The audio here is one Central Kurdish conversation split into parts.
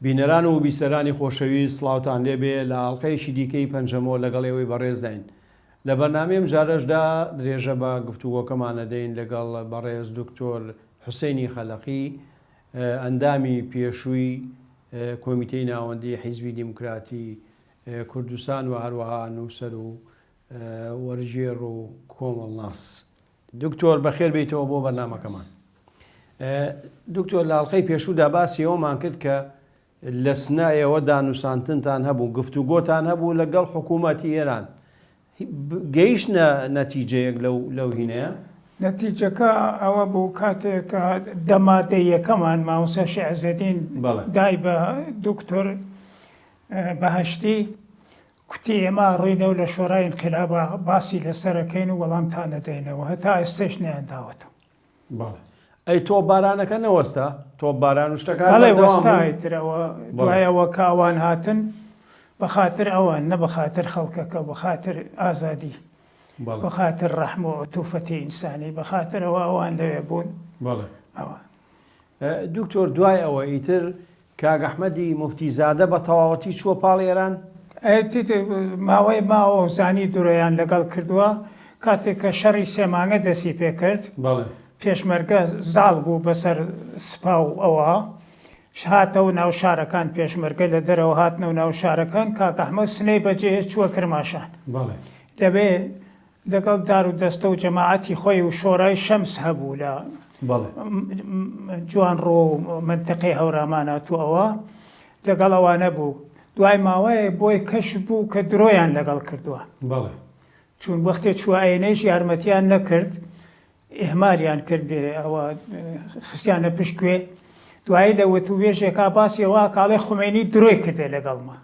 بینەران و بیسەرانی خۆشەویست سڵاوتان لێبێ لە ئاڵلقەیەکی دیکەی پەنجەمەوە لەگەڵ ئێوەی بەڕێزداین. لە بەرنامەیەم جارەشدا درێژە بە گفتوگۆکەمانە دەین لەگەڵ بەڕێز دکتۆر حوسێنی خەلەقی، ئەندامی پێشووی کۆمیتەی ناوەندی حیزبی دیموکراتی کوردستان و هەروەها نووسەر و وەرژێر و کۆمەڵناس. دکتۆر بەخێر بیتەوە بۆ بەرنامەکەمان. دکتۆر لە ئاڵلقەی پێشوودا باسی ئەومان کرد کە لە سنایەوە دانووسانتنتان هەبوو، گفتوگۆتان هەبوو لەگەڵ حکوومەتی ئێران. گەیشتە نەتیجەیەک لەو هینەیە؟ نەتیجەکە ئەوە بوو کاتێکە دەمادەی یەکەمان مامۆستا شێعزەدین دای بە دکتۆر بەهەشتی کوتی ئێمە ڕووینەوە لە شۆڕای ئینقیلابە باسی لەسەرەکەین و وەڵامتان نەدەینەوە، هەتا ئێستش نەیانداوەتەوە. ئەی تۆ بارانەکە نەوەستا؟ تۆ باران و شتەکان بەڵێ وەستایترەوە دوایەوە کە ئەوان هاتن بەخاتر ئەوان نە بەخاتر خەڵکەکە، بەخاتر ئازادی، بەخاتر ڕەحم و عتوفەتی ئینسانی، بەخاترەوە ئەوان لەوێ بوون. ئەوە دکتۆر دوای ئەوە ئیتر کاک ئەحمەدی موفتیزادە بە تەواوەتی چووە پاڵ ئێران؟ ماوەی ماوە زانی دوورەیان لەگەڵ کردووە کاتێک کە شەڕی سێمانگە دەستی پێکرد. پێشمەرگە زاڵ بوو بەسەر سپا و ئەوە هاتەوە ناو شارەکان، پێشمەرگە لە دەرەوە هاتنە و ناو شارەکان. کاک ئەحمەد سنەی بەجێ چووە کرماشان. دەبێ لەگەڵ دار و دەستە و جەماعەتی خۆی و شۆڕای شەمس هەبوو لە جوان ڕۆ و منتەقەی هەورامانە تو ئەوە لەگەڵ ئەوانە بوو. دوای ماوەیە بۆی کەش بوو کە درۆیان لەگەڵ کردووە، چون وەختێ چووە ئاینەیش یارمەتیان نەکرد، ئێهمالیان کرد بێ ئەوە خستیانە پشتگوێ. دوایی لە وتوێژێکا باسیەوە کاڵێ خومێنی درۆی کردێ لەگەڵمە،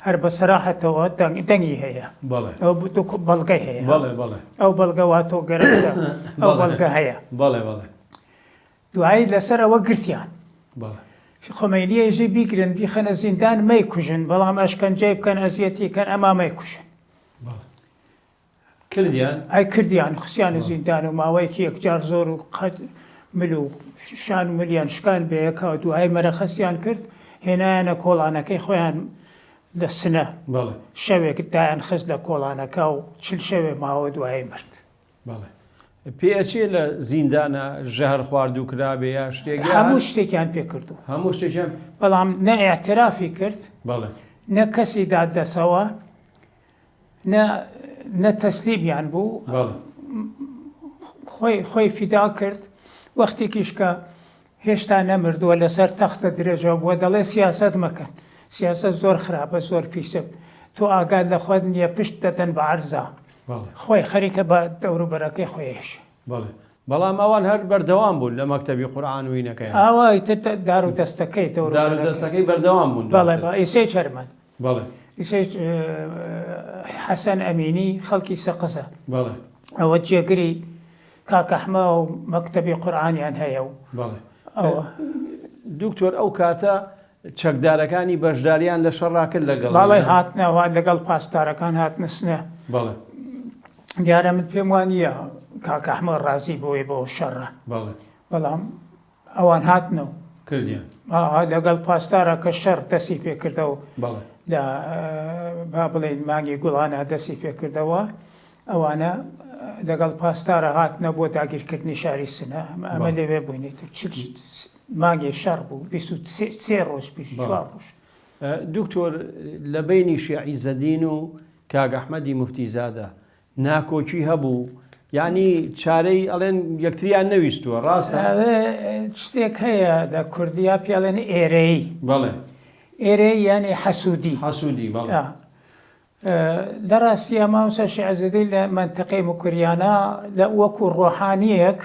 هەر بە سەراحەتەوە دەنگی هەیە، بەڵگەی هەیە، ئەو بەڵگەوا تۆ گەرەکە ئەو بەڵگە هەیە. دوایی لەسەر ئەوە گرتیان خۆمەینیەژێ بیگرن بیخەنە زیندان مەیکوژن، بەڵام ئەشکەنجەی بکەن ئەزیەتی کەن ئەما مەیکوژن. ئای کردیان خستیانە زیندان و ماوەیەکی یەکجار زۆر و قەت مل و شان ملیان شکان بەیەکەوە. دوای مەرەخەستیان کرد هێنایانە کۆڵانەکەی خۆیان لە سنە، شەوێک دایان خست لە کۆڵانەکە و چل شەوێ ماوە دوایی مرد. پێچێ لە زیندانە ژەهر خوارد و کرابێ یا شتێک؟ هەموو شتێکیان پێ کردو، هەموو شتێکیان، بەڵام نە ئێعترافی کرد، نە کەسی دادەسەوە، نە تەسلیمیان بوو، خۆی فیدا کرد. وەختێکیش کە هێشتا نەمردووە لەسەر تەختە درێژەوە بووە دەڵێ سیاسەت مەکەن، سیاسەت زۆر خراپە، زۆر پیسە، تۆ ئاگاد لە خۆت نییە، پشت دەدەن بە عەرزا، خۆی خەریکە بە دەوروبەرەکەی خۆیش. بەڵام ئەوان هەر بەردەوام بوون لە مەکتەبی قورئان و هینەکەیان، ئەوە دار و دەستەکەی دەستەکەی بەردەوام بوون. بەڵێ ئیسەی چەرمەن، ئیسەی حەسەن ئەمینی خەڵکی سەقزە، ئەوە جێگری کاک ئەحمە و مەکتەبی قورئانیان هەیە. و دکتۆر ئەو کاتە چەکدارەکانی بەشداریان لە شەڕاکرد لەگەڵ؟ بەڵێ هاتنەوە لەگەڵ پاسدارەکان هاتنە سنە. دیارە من پێم وانە کاک ئەحمە ڕازی بۆی بۆ شەڕە، بەڵام ئەوان هاتنەوە کردیان لەگەڵ پاسدارە کە شەڕ دەستی پێکردەوە، لە با بڵێن مانگی گوڵانە دەستی پێکردەوە. ئەوانە لەگەڵ پاسدارە هاتنە بۆ داگیرکردنی شاری سنە. ئەمە لەوێ بووینێتە مانگی شەڕ بوو، 23 ڕۆژ 24 ڕۆژ. دکتۆر لە بینی شێعیزەدین و کاک ئەحمەدی موفتیزادە ناکۆچی هەبوو، یعنی چارەی ئەڵێن یەکتریان نەویستووە، ڕاستە؟ شتێک هەیە لە کوردیا پێڵێن ئێرەی، ئێرەی یعنی حەسوودی. لە ڕاستیە مامۆستا شێعزەدین لە مەنتەقەی موکریانە لە وەکو ڕۆحانیەک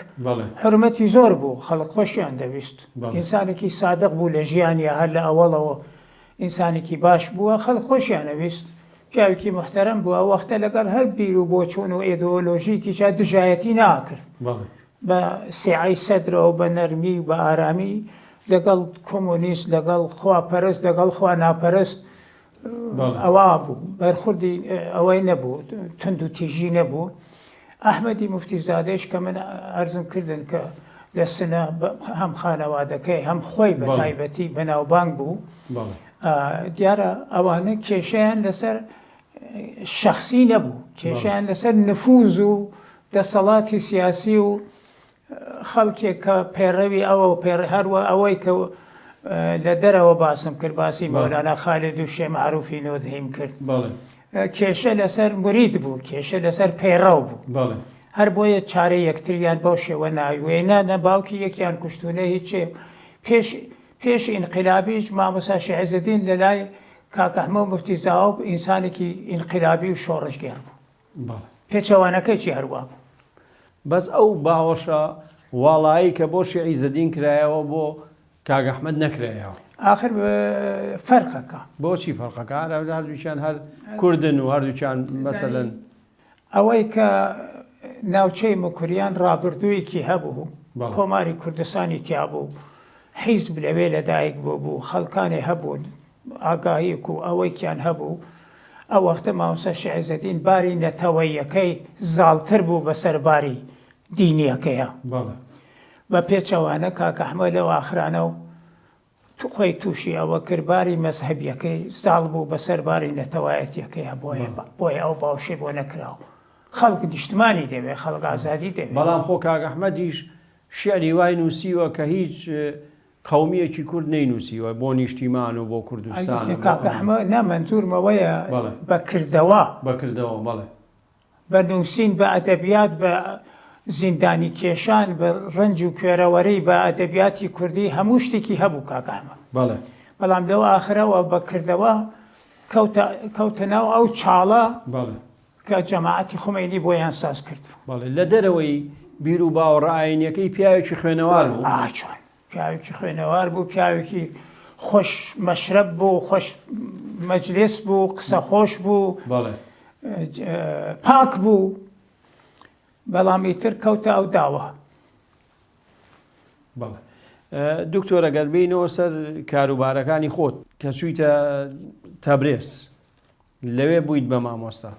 حرمەتی زۆر بوو، خەڵک خۆشیان دەویست، ئینسانێکی سادق بوو لە ژیانیە، هەر لە ئەوەڵەوە ئینسانێکی باش بووە، خەڵک خۆشیان دەویست، پیاوێکی محتەرەم بووە. وەختە لەگەڵ هەر بیر و بۆچوون و ئێدۆلۆژیکی جا دژایەتی ناکرد، بە سیعەی سەدرەوە بە نەرمی و بە ئارامی لەگەڵ کۆمۆنیست، لەگەڵ خواپەرست، لەگەڵ خوا ناپەرست ئەوە بوو، بەرخوردی ئەوەی نەبوو، تند و تیژی نەبوو. ئەحمەدی موفتیزادەش کە من عەرزم کردن کە لە سنە هەم خانەوادەکەی هەم خۆی بە تایبەتی بەناوبانگ بوو دیارە ئەوانە کێشیان لەسەر شخصی نەبوو کێشیان لەسەر نفوز و دەسەڵاتی سیاسی و خەڵکێک کە پێڕەوی ئەوە هەروە ئەوەی کە لە دەرەوە باسم کرد باسی مەولانا خالید و شێ معروفی نۆدهیم کرد کێشە لەسەر مرید بوو کێشە لەسەر پەیڕەو بوو هەر بۆیە چارەی یەکتریان بەو شێوە ناوێنە نە باوکی یەکیان کوشتونە هیچێ پێش ئینقلابیش مامۆستا شیعزەدین لە لای کاک ئەحمەد موفتی زاوب ئینسانێکی ئینقلابی و شۆڕشگەر بوو پێچەوانەکەیی هەروە بوو بەس ئەو باوەشە واڵایی کە بۆ شیعزەدین کرایەوە بۆ کاک ئەحمەد نەکرایەوە آخر فەرقەکە بۆچی فەرقەکە هەردووچیان هەر کوردن و هەردووچیان مەسەلەن ئەوەی کە ناوچەی مکوریان ڕابردوویەکی هەبوو کۆماری کوردستانی تیا بوو حیزب لەوێ لەدایک بوو خەڵکانی هەبوون ئاگاهیک و ئەوەیکیان هەبوو ئەو وەختە مامۆستا شیعزەدین باری نەتەوەیەکەی زاڵتر بوو بەسەر باری دینیەکەیە بە پێچەوانە کاک ئەحمەد لەو ئاخرانە و خۆی تووشی ئەوە کردباری مەزهەبیەکەی زاڵ بوو بەسەر باری نەتەوایەتیەکەیە بۆیە ئەو باوشێ بۆ نەکراوە خەڵک نیشتمانی دەوێت خەڵک ئازادی دەوێت بەڵام خۆ کاک ئەحمەدیش شیعری وای نووسیوە کە هیچ قەومیەکی کورد نەینووسیوە بۆ نیشتیمان و بۆ کوردستان کاک ئەحمەد نامەنزورمەوەیە بەکردەوە بەڵێ بە نووسین بە ئەدەبیات بە زیندانی کێشان بە ڕەنج و کوێرەوەرەی بە ئەدەبیاتی کوردی هەموو شتێکی هەبوو کاک ئەحمەد بەڵام لەوە ئاخرەوە بەکردەوە کەوتە ناو ئەو چاڵە کە جەماعەتی خومینی بۆیان ساز کرد بوو لە دەرەوەی بیر و باوەڕائینیەکەی پیاوێکی خوێنەوار بوو چۆن پیاوێکی خوێنەوار بوو پیاوێکی خۆش مەشرب بوو خۆش مەجلیس بوو قسە خۆش بوو پاک بوو بەڵام ئیتر کەوتە ئەو داوە دکتۆرە گەر بینەوە سەر کاروبارەکانی خۆت کە چوویتە تەبرێز لەوێ بوویت بە مامۆستا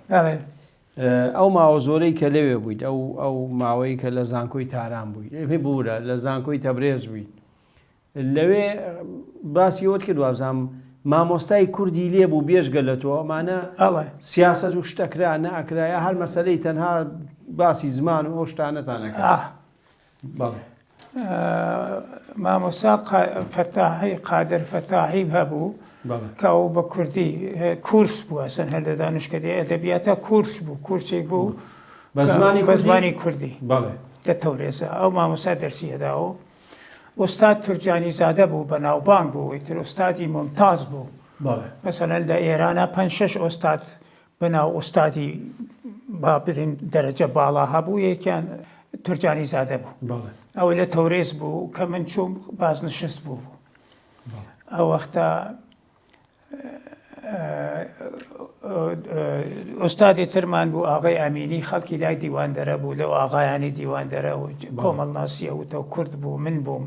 ئەو ماوە زۆرەی کە لەوێ بوویت ئەو ماوەی کە لە زانکۆی تاران بوویت بورە لە زانکۆی تەبرێز بوویت لەوێ باسی ئەوت کرد وابزانم مامۆستای کوردی لێ بوو بێژگە لە تۆ ئەمانە سیاست و شتەکرا نەئەکرایە هەر مەسەلەی تەنها باسی زمان و ئەو شتانەتانەکە مامۆستا فەتاحی قادر فەتاحی هەبوو کە ئەو بە کوردی کورس بوو ئەسەن هەر لە دانشکدەی ئەدەبیاتە کورس بوو کورسێک بوو بە زمانی کوردی لە تەورێزە ئەو مامۆستا دەرسیەداوە ئوستاد تورجانی زادە بوو بە ناوبانگ بوو ئیتر ئوستادی ممتاز بوو مەسەلەن لە ئێرانە 5-6 ئوستاد بەناو ئوستادی با بڵین دەرەجە باڵا هەبوو یەکیان تورجانی زادە بوو ئەوە لە تەورێز بوو کە من چووم بازنشست بوو ئەو وەختە ئۆستادی ترمان بوو ئاغای ئەمینی خەڵکی لای دیواندەرە بوو لەو ئاغایانی دیواندەرە و کۆمەڵناسیە وتە کورد بوو من بووم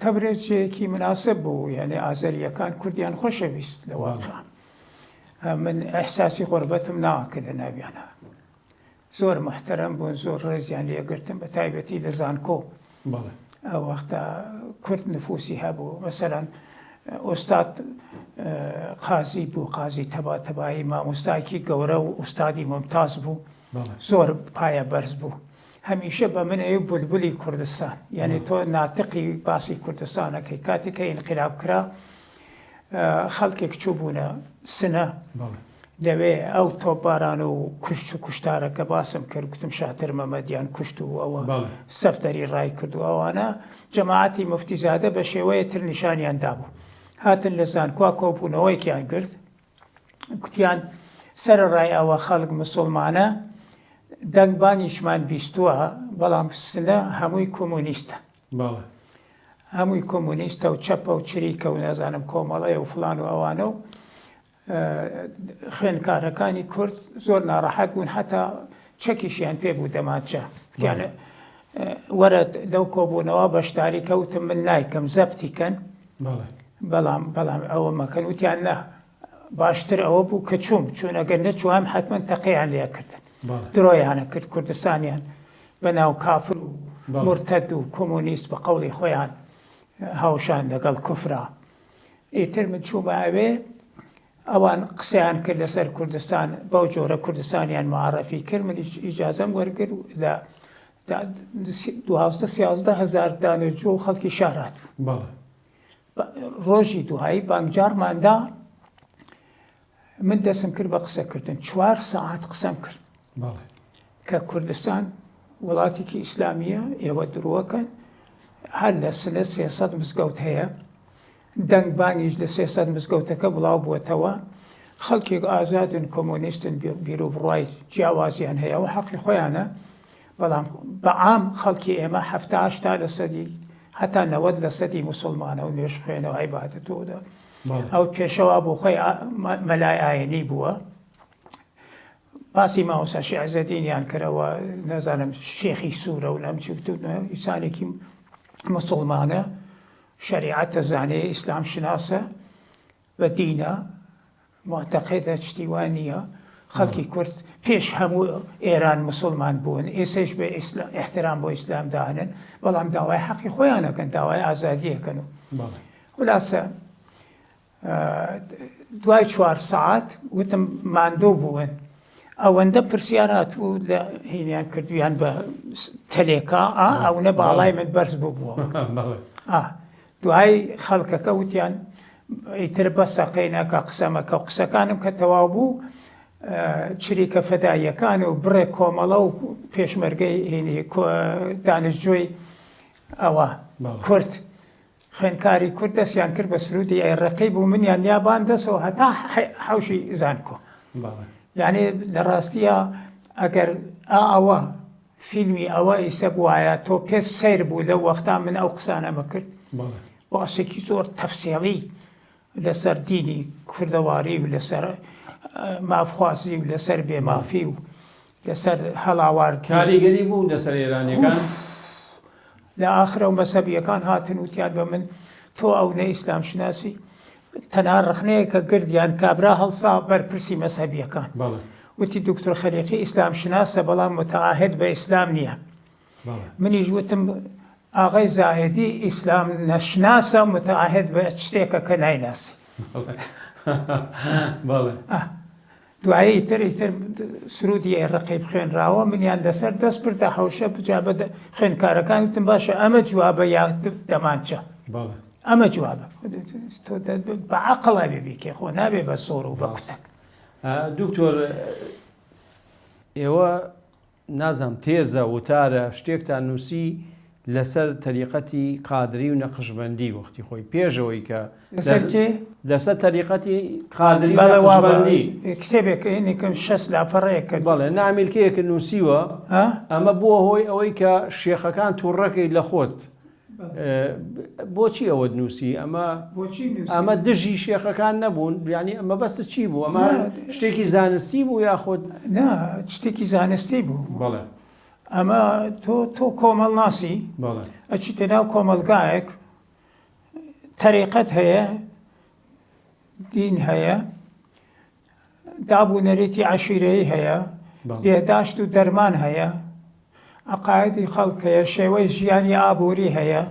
تەبرێزێکی مناسب بوو یعنی ئازەریەکان کوردیان خۆشەویست لە واقع من ئەحساسی غوربەتم ناکرد لە ناویانە زۆر محتەرەم بوون زۆر ڕێزیان لێگرتم بە تایبەتی لە زانکۆ ئەو وەختە کورد نفوسی هەبوو مەسەلەن ئۆستاد قازی بوو قازی تەباتەبایی مامۆستایەکی گەورە و ئوستادی ممتاز بوو زۆر پایە بەرز بوو هەمیشە بە من ئەوی بولبولی کوردستان یعنی تۆ ناتقی باسی کوردستانەکەی کاتێککە ئینقلاب کرا خەڵکێک چوو بوونە سنە لەوێ ئەو تۆپباران و کوشت و کوشتارەکە باسم کرد گوتم شاتر مەمەدیان کوشت و ئەوە سەفتەری ڕای کرد و ئەوانە جەماعەتی موفتیزادە بە شێوەیە تر نیشانیان دابوو هاتن لە زانکۆ کۆبوونەوەیکیان کرد گوتیان سەرڕای ئەوە خەڵک موسڵمانە دەنگبانیشمان بیستووە بەڵام سنە هەمووی کۆمۆنیستە هەمووی کۆمۆنیستە و چەپە و چریکە و نەزانم کۆمەڵەیە و فلان و ئەوانە و خوێنکارەکانی کورد زۆر ناڕەحەت بوون حتا چەکیشیان پێ بوو دەماچە وەرە لەو کۆبوونەوە بەشداری کەوتم من نایکەم زەبتیکەن بەڵام ئەوە مەکەن وتیان نە باشتر ئەوە بوو کە چوون چون ئەگەر نەچوو هەم حتمما تەقییان لێکردن درۆیانە کرد کوردستانیان بەناو کافر و مرتد و کۆمۆنیست بە قەوڵی خۆیان هاوشان لەگەڵ کوفرا. ئیتر من چوومە ئەوێ ئەوان قسەیان کرد لەسەر کوردستان بەو جۆرە کوردستانیان معرەفی کرد، من ئیجازەم وەرگرت لە 12-13 هزار دانەجۆ و خەڵکی شارات بوو. ڕۆژی دوایی بانگجارماندا من دەستم کرد بە قسەکردن 4 ساعت قسەم کرد کە کوردستان وڵاتێکی ئیسلامیە، ئێوە درۆکەن، هەر لە سنە 300 مزگەوت هەیە، دەنگبانیش لە 300 مزگەوتەکە بڵاو بووەتەوە، خەڵکێک ئازادن کۆمۆنیستن بیر و بڕای جیاوازیان هەیە و حەقی خۆیانە، بەڵام بەعام خەڵکی ئێمە 70-80 لە سەدی هەتا 90 لە سەدی موسڵمانە و نوێژ خوێنەوە عیبادەتەوەدا ئەو پێشەوا بۆ خۆی مەلای ئاینی بووە. باسی مامۆستا شیعزەدینیان کردەوە، نەزانم شێخی سوورە و لەم ئینسانێکی موسڵمانە، شەریعەت دەزانێ، ئیسلام شناسە، بە دینە معتەقیدە، شتی وان نییە. خەڵکی کورد پێش هەموو ئێران موسڵمان بوون، ئێسش بە احترام بۆ ئیسلام داهێنن، بەڵام داوای حەقی خۆیانەکەن، داوای ئازادیەکەن. و خولاسە دوای 4 ساعت وتم ماندوو بوون، ئەوەندە پرسیارات بوو لە هینیان کردویان بە تەلێکا، ئەوە باڵای من بەرز بووبووە. دوای خەڵکەکە وتیان ئیتر بەسە قەینەکە قسەمەکە و قسەکانم کە تەواو بوو، چریکە فەداییەکان و بڕێ کۆمەڵە و پێشمەرگەی دانیشتجوی ئەوە کورد، خوێندکاری کورد دەستیان کرد بە سرودی ئەیڕەقی بوو، منیان یابان دەسەوە هەتا حەوشی زانکۆ. یعنی لە ڕاستیە ئەگەر ئەوە فیلمی ئەوە ئیسە بوایە تۆ پێ سیر بوو لەو وەختا من ئەو قسانەمە کرد، باسێکی زۆر تەفسیڵی لەسەر دینی کوردەواری و لەسەر مافخوازی و لەسەر بێمافی و لەسەر هەڵاوارد کاریگەری بوو لەسەر ئێرانیەکان. لە ئاخرە و مەسەبیەکان هاتن وتیان بە من تۆ ئەو نە ئیسلام شناسی، تەنها ڕخنەیەکە گردیان کابرا هەڵسا بەرپرسی مەسەبیەکان، وتی دکتۆر خەلیقی ئیسلام شناسە بەڵام متعاهد بە ئیسلام نییە. منیش وتم ئاغای زاهدی ئیسلام نەشناسە، متعاهد بە شتێکە کە نایناسی. دوایی تر سرودی ئێڕەقی بخوێنراوە، منیان لەسەر دەست بردە حەوشە بجا بە خوێندکارەکان، وتم باشە ئەمە جوابە یا دەمانچە، ئەمە جوابە، بە عەقڵا بێبیکێ خۆ نابێ بە سۆڕ و بە کوتەک. دکتۆر ئێوە نازانم تێزە وتارە شتێکتان نووسی لەسەر تەریقەتی قادری و نەقشبەندی وەختی خۆی پێشەوەی کە لەسەر تەریقەتی قادری و نەقشبەندی کتێبێکم 6 لاپەڕەیە کرد، بەڵێ نامیلکەیەکە نووسیوە، ئەمە بووە هۆی ئەوەی کە شێخەکان تووڕەکەی لە خۆت. بۆچی ئەوە نووسی؟ ئەمە دژی شێخەکان نەبوون، ینی ئەمە بەستە چی بوو؟ ئەمە شتێکی زانستی بوو یاخۆت؟ نا، شتێکی زانستی بوو. بەڵێ ئەمە تۆ کۆمەڵ ناسی، ئەچیتە ناو کۆمەلگایەک، تەریقەت هەیە، دین هەیە، دابوونەرێتی عەشیرەیی هەیە، بێداشت و دەرمان هەیە، عەقایدی خەڵک هەیە، شێوەی ژیانی ئابووری هەیە،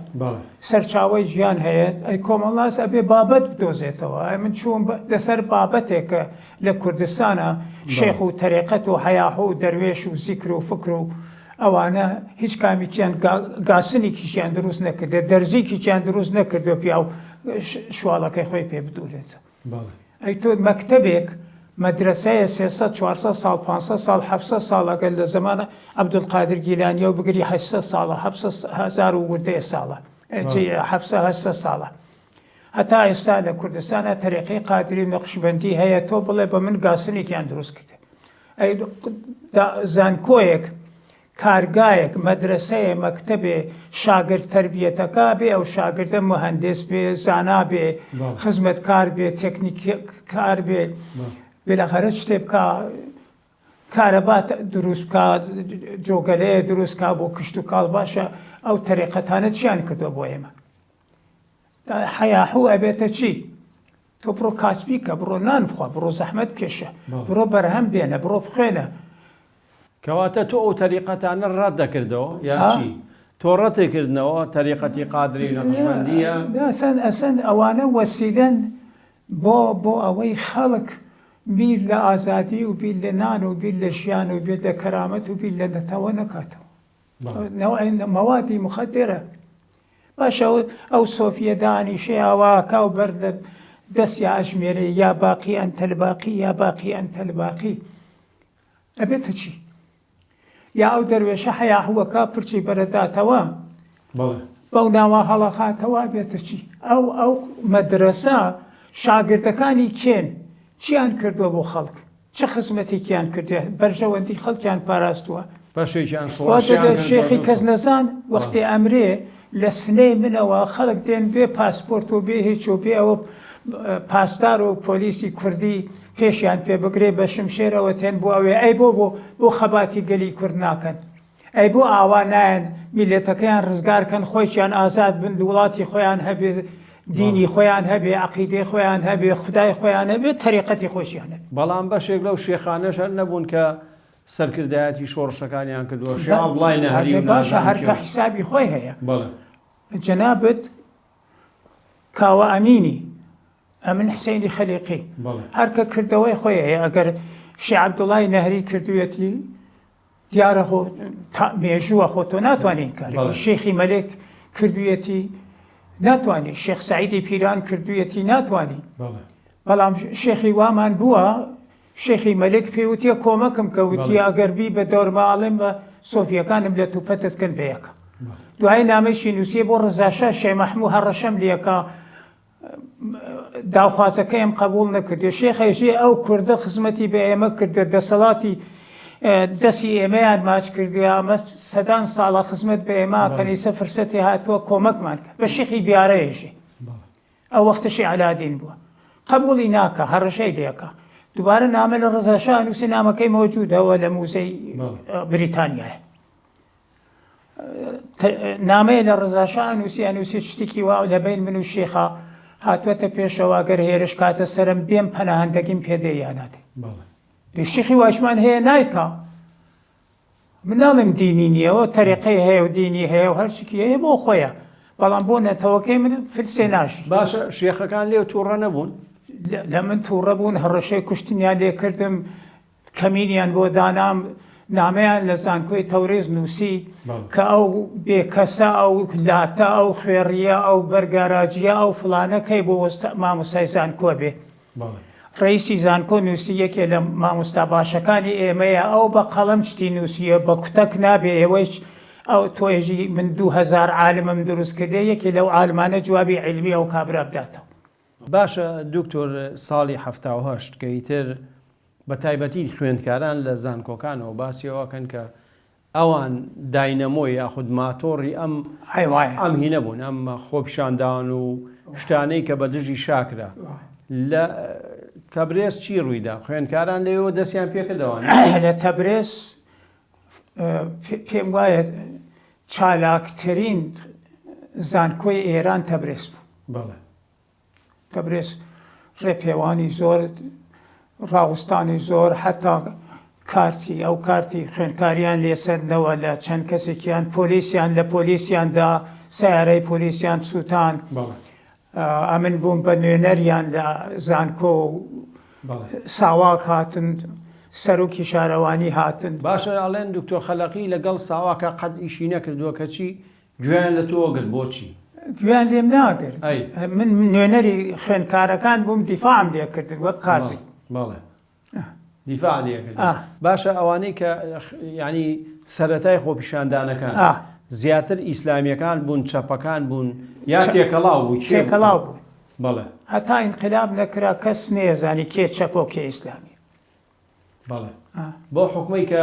سەرچاوەی ژیان هەیە. ئەی کۆمەڵ ناس ئەبێ بابەت بدۆزێتەوە. من چووم لەسەر بابەتێکە لە کوردستانە شێخ و تەریقەت و حەیاحۆ و دەروێش و زیکر و فکر و ئەوانە هیچ کامیکیان گاسنێکیشیان دروست نەکردێت، دەرزیکیان دروست نەکردو پیا و شواڵەکەی خۆی پێ بدورێت. ئەی تۆ مەکتەبێک مەدرسەیە 300-400 ساڵ 500 ساڵ 700 ساڵەگەل لە زمانە عەبدولقادر گیلانیە و بگری 800 ساڵە 700 و وردەیە ساڵە 700 ساڵە. هەتا ئێستا لە کوردستانە تەریقەی قادری و نەقشبەندی هەیە، تۆ بڵێ بە من گاسنێکیان دروست کرد. ئەی زانکۆیەک، کارگایەک، مەدرسەیە، مەکتەبێ، شاگرد تەربیەتەکە بێ، ئەو شاگردە مهندس بێ، زانا بێ، خزمەتکار بێ، تێکنیکار بێ، بێلەخەرە شتێ بکە، کارەبات دروست بکە، جۆگەلەیە دروست بکە بۆ کشت و کاڵ. باشە ئەو تەریقەتانە چیان کردووە بۆ ئێمە؟ حەیاحوو ئەبێتە چی؟ تۆ بڕۆ کاسبی کە، بڕۆ نان بخوا، بڕۆ زەحمەت کێشە، بڕۆ بەرهەم بێنە، بڕۆ بخوێنە. کەواتە تۆ ئەو تەریقەتانە ڕەت دەکردەوە یا چی؟ تۆ ڕەتێکردنەوە تەریقەتی قادری نەقشبەندیە؟ ئەسەن ئەوانە وەسیلەن بۆ ئەوەی خەڵک بیر لە ئازادی و بیر لە نان و بیر لە ژیان و بیر لە کەرامەت و بیر لە نەتەوە نەکاتەوە. مەوادی مخەدرە. باشە ئەو سۆفیە دانیشەیەوەکە و بەر لە دەستی ئاژمێرە یا باقی ئەنتەلباقی یا باقی ئەنتەلباقی ئەبێتە چی؟ یا ئەو دەروێشە حەیاهوەکە پرچی بەرەداتەوە بەو ناوە هەڵەخاتەوە بێتە چی؟ ئەو مەدرسە شاگردەکانی کێن چیان کردووە بۆ خەڵک؟ چه خزمەتێکیان کردێ؟ بەرژەوەندی خەڵکیان پاراستووە. شێخی کەس نەزان وەختی ئەمرێ لە سنەی منەوە خەڵک دێن بێ پاسپۆرت و بێ هیچ و بێ ئەوە پاسدار و پۆلیسی کوردی پێشیان پێ بگرێ بە شمشێرەوە تێن بۆ ئەوێ ئەی بۆ خەباتی گەلی کورد ناکەن، ئەی بۆ ئاوا نایەن میلەتەکەیان ڕزگارکەن، خۆیان ئازاد بن، وڵاتی خۆیان هەبێ، دینی خۆیان هەبێ، عەقیدەی خۆیان هەبێ، خودای خۆیان هەبێ، تەریقەتی خۆشیان هەبێ. بەڵام بەشێک لەو شێخانەش هەر نەبوون کە سەرکردایەتی شۆڕشەکانیان کردووە. شێخ عەبدوڵای نەهەری باشە هەرکە حیسابی خۆی هەیە. جەنابەت کاوە ئەمینی ئەمن حسینی خەلیقی هەرکە کردەوەی خۆی هەیە. ئەگەر شێخ عەبدوڵای نەهەری کردوویەتی دیارە خۆ مێژووە خۆ تۆ ناتوانین کاری. شێخی مەلێک کردوویەتی ناتوانانی، شێخ سەعیدی پیران کردوویەتی ناتوانانی. بەڵام شێخی وامان بووە، شێخی مەلێک پێوتیە کۆمەکم کەوتی ئەگەربی بە دۆرماڵم بە سۆفیەکانم لە توپەتتکن بەیەکە. دوای نامەشی نووسیە بۆ ڕزاشا شێخ مەحموود هەڕەشەم لێکە داوخوازەکەیم قبول نەکردێ. شێخێژێ ئەو کوردە خزمەتی بە ئێمە کردە، دەسەڵاتی دەستی ئێمەیان ماچ کردی، ئەمە سەدان ساڵە خزمەت بە ئێمە کەنیسە فرسەتی هاتووە کۆمەکمان کرد بە شێخی بیارەیەژێ. ئەو وەختەشی عەلادین بووە، قبولی ناکە، هەڕەشەی لێکە. دووبارە نامە لە ڕزاشا نووسی، نامەکەی مۆجودەوە لە موزەی بریتانیایە. نامەیە لە ڕزاشا نووسی شتێکی وا لە بین من و شێخە هاتووەتە پێشەوە گەر هێرش کاتە سەرم بێم پەناهەندەگیم پێدەیان نادێ. شێخی واشمان هەیە نایکە، مناڵم دینی نییەوە تەریقەی هەیە و دینی هەیە و هەرچێکی هەیە بۆ خۆیە، بەڵام بۆ نەتەوەکەی من فرسێ ناشی. باشە شێخەکان لێو تووڕە نەبوون؟ لە من تووڕە بوون، هەڕەشەی کوشتنیان لێ کردم، کەمینیان بۆ دانام، نامەیان لە زانکۆی تەورێز نووسی کە ئەو بێکەسە، ئەو لاتە، ئەو خوێڕیە، ئەو بەرگاراجیە، ئەو فڵانەکەی بۆ مامۆستای زانکۆ بێ. ڕئیسی زانکۆ نووسی یەکێ لە مامۆستا باشەکانی ئێمەیە، ئەو بە قەڵەم شتی نووسیە، بە کوتەک نابێ. ئێوەش ئەو تۆێژی من 2000 عالمم دروست کردێ، یەکێ لەو عالمانە جوابی عیلمی ئەو کابرا بداتەوە. باشە دوکتۆر، ساڵی 1970 کە ئیتر بە تایبەتی خوێندکاران لە زانکۆکانەوە باسیەوەکەن کە ئەوان داینەمۆی یاخود ماتۆڕی ئەم هینە بوون، ئەم خۆپیشاندان و شتانەی کە بە دژی شاکرا. لە تەبرێز چی ڕوویدا؟ خوێندکاران لەوێەوە دەستیان پێکردەوە. لە تەبرێز پێم وایە چالاکترین زانکۆی ئێران تەبرێز بوو. تەبرێز ڕێپێوانی زۆر، ڕاوستانی زۆر، حتا کارتی ئەو کارتی خوێندکاریان لێسەرنەوە لە چەند کەسێکیان پۆلیسیان لە پۆلیسیاندا سیارەی پۆلیسیان سووتان. ئەمن بووم بە نوێنەریان لە زانکۆ ساواک هاتن، سەرۆکی شارەوانی هاتن. باشە ئەڵێن دکتۆر خەلەقی لەگەڵ ساواکە قەت ئیشی نەکردووە کەچی گوێیان لە تۆگرت. بۆچی؟ گوێیان لێم ناگرت. من نوێنەری خوێندکارەکان بووم، دیفاعم لێ کردن وەک قازی. دیفاع لێکرد. باشە ئەوانەی کە ینی سەرەتای خۆپیشاندانەکان زیاتر ئیسلامیەکان بوون، چەپەکان بوون، یا تێکەڵاو بوو؟ تێکەڵاو بوو. بەڵێ. هەتا ئینقلاب نەکرا کەس نێزانی کێ چەپە و کێ ئیسلامی. بەڵێ. بۆ حکومەی کە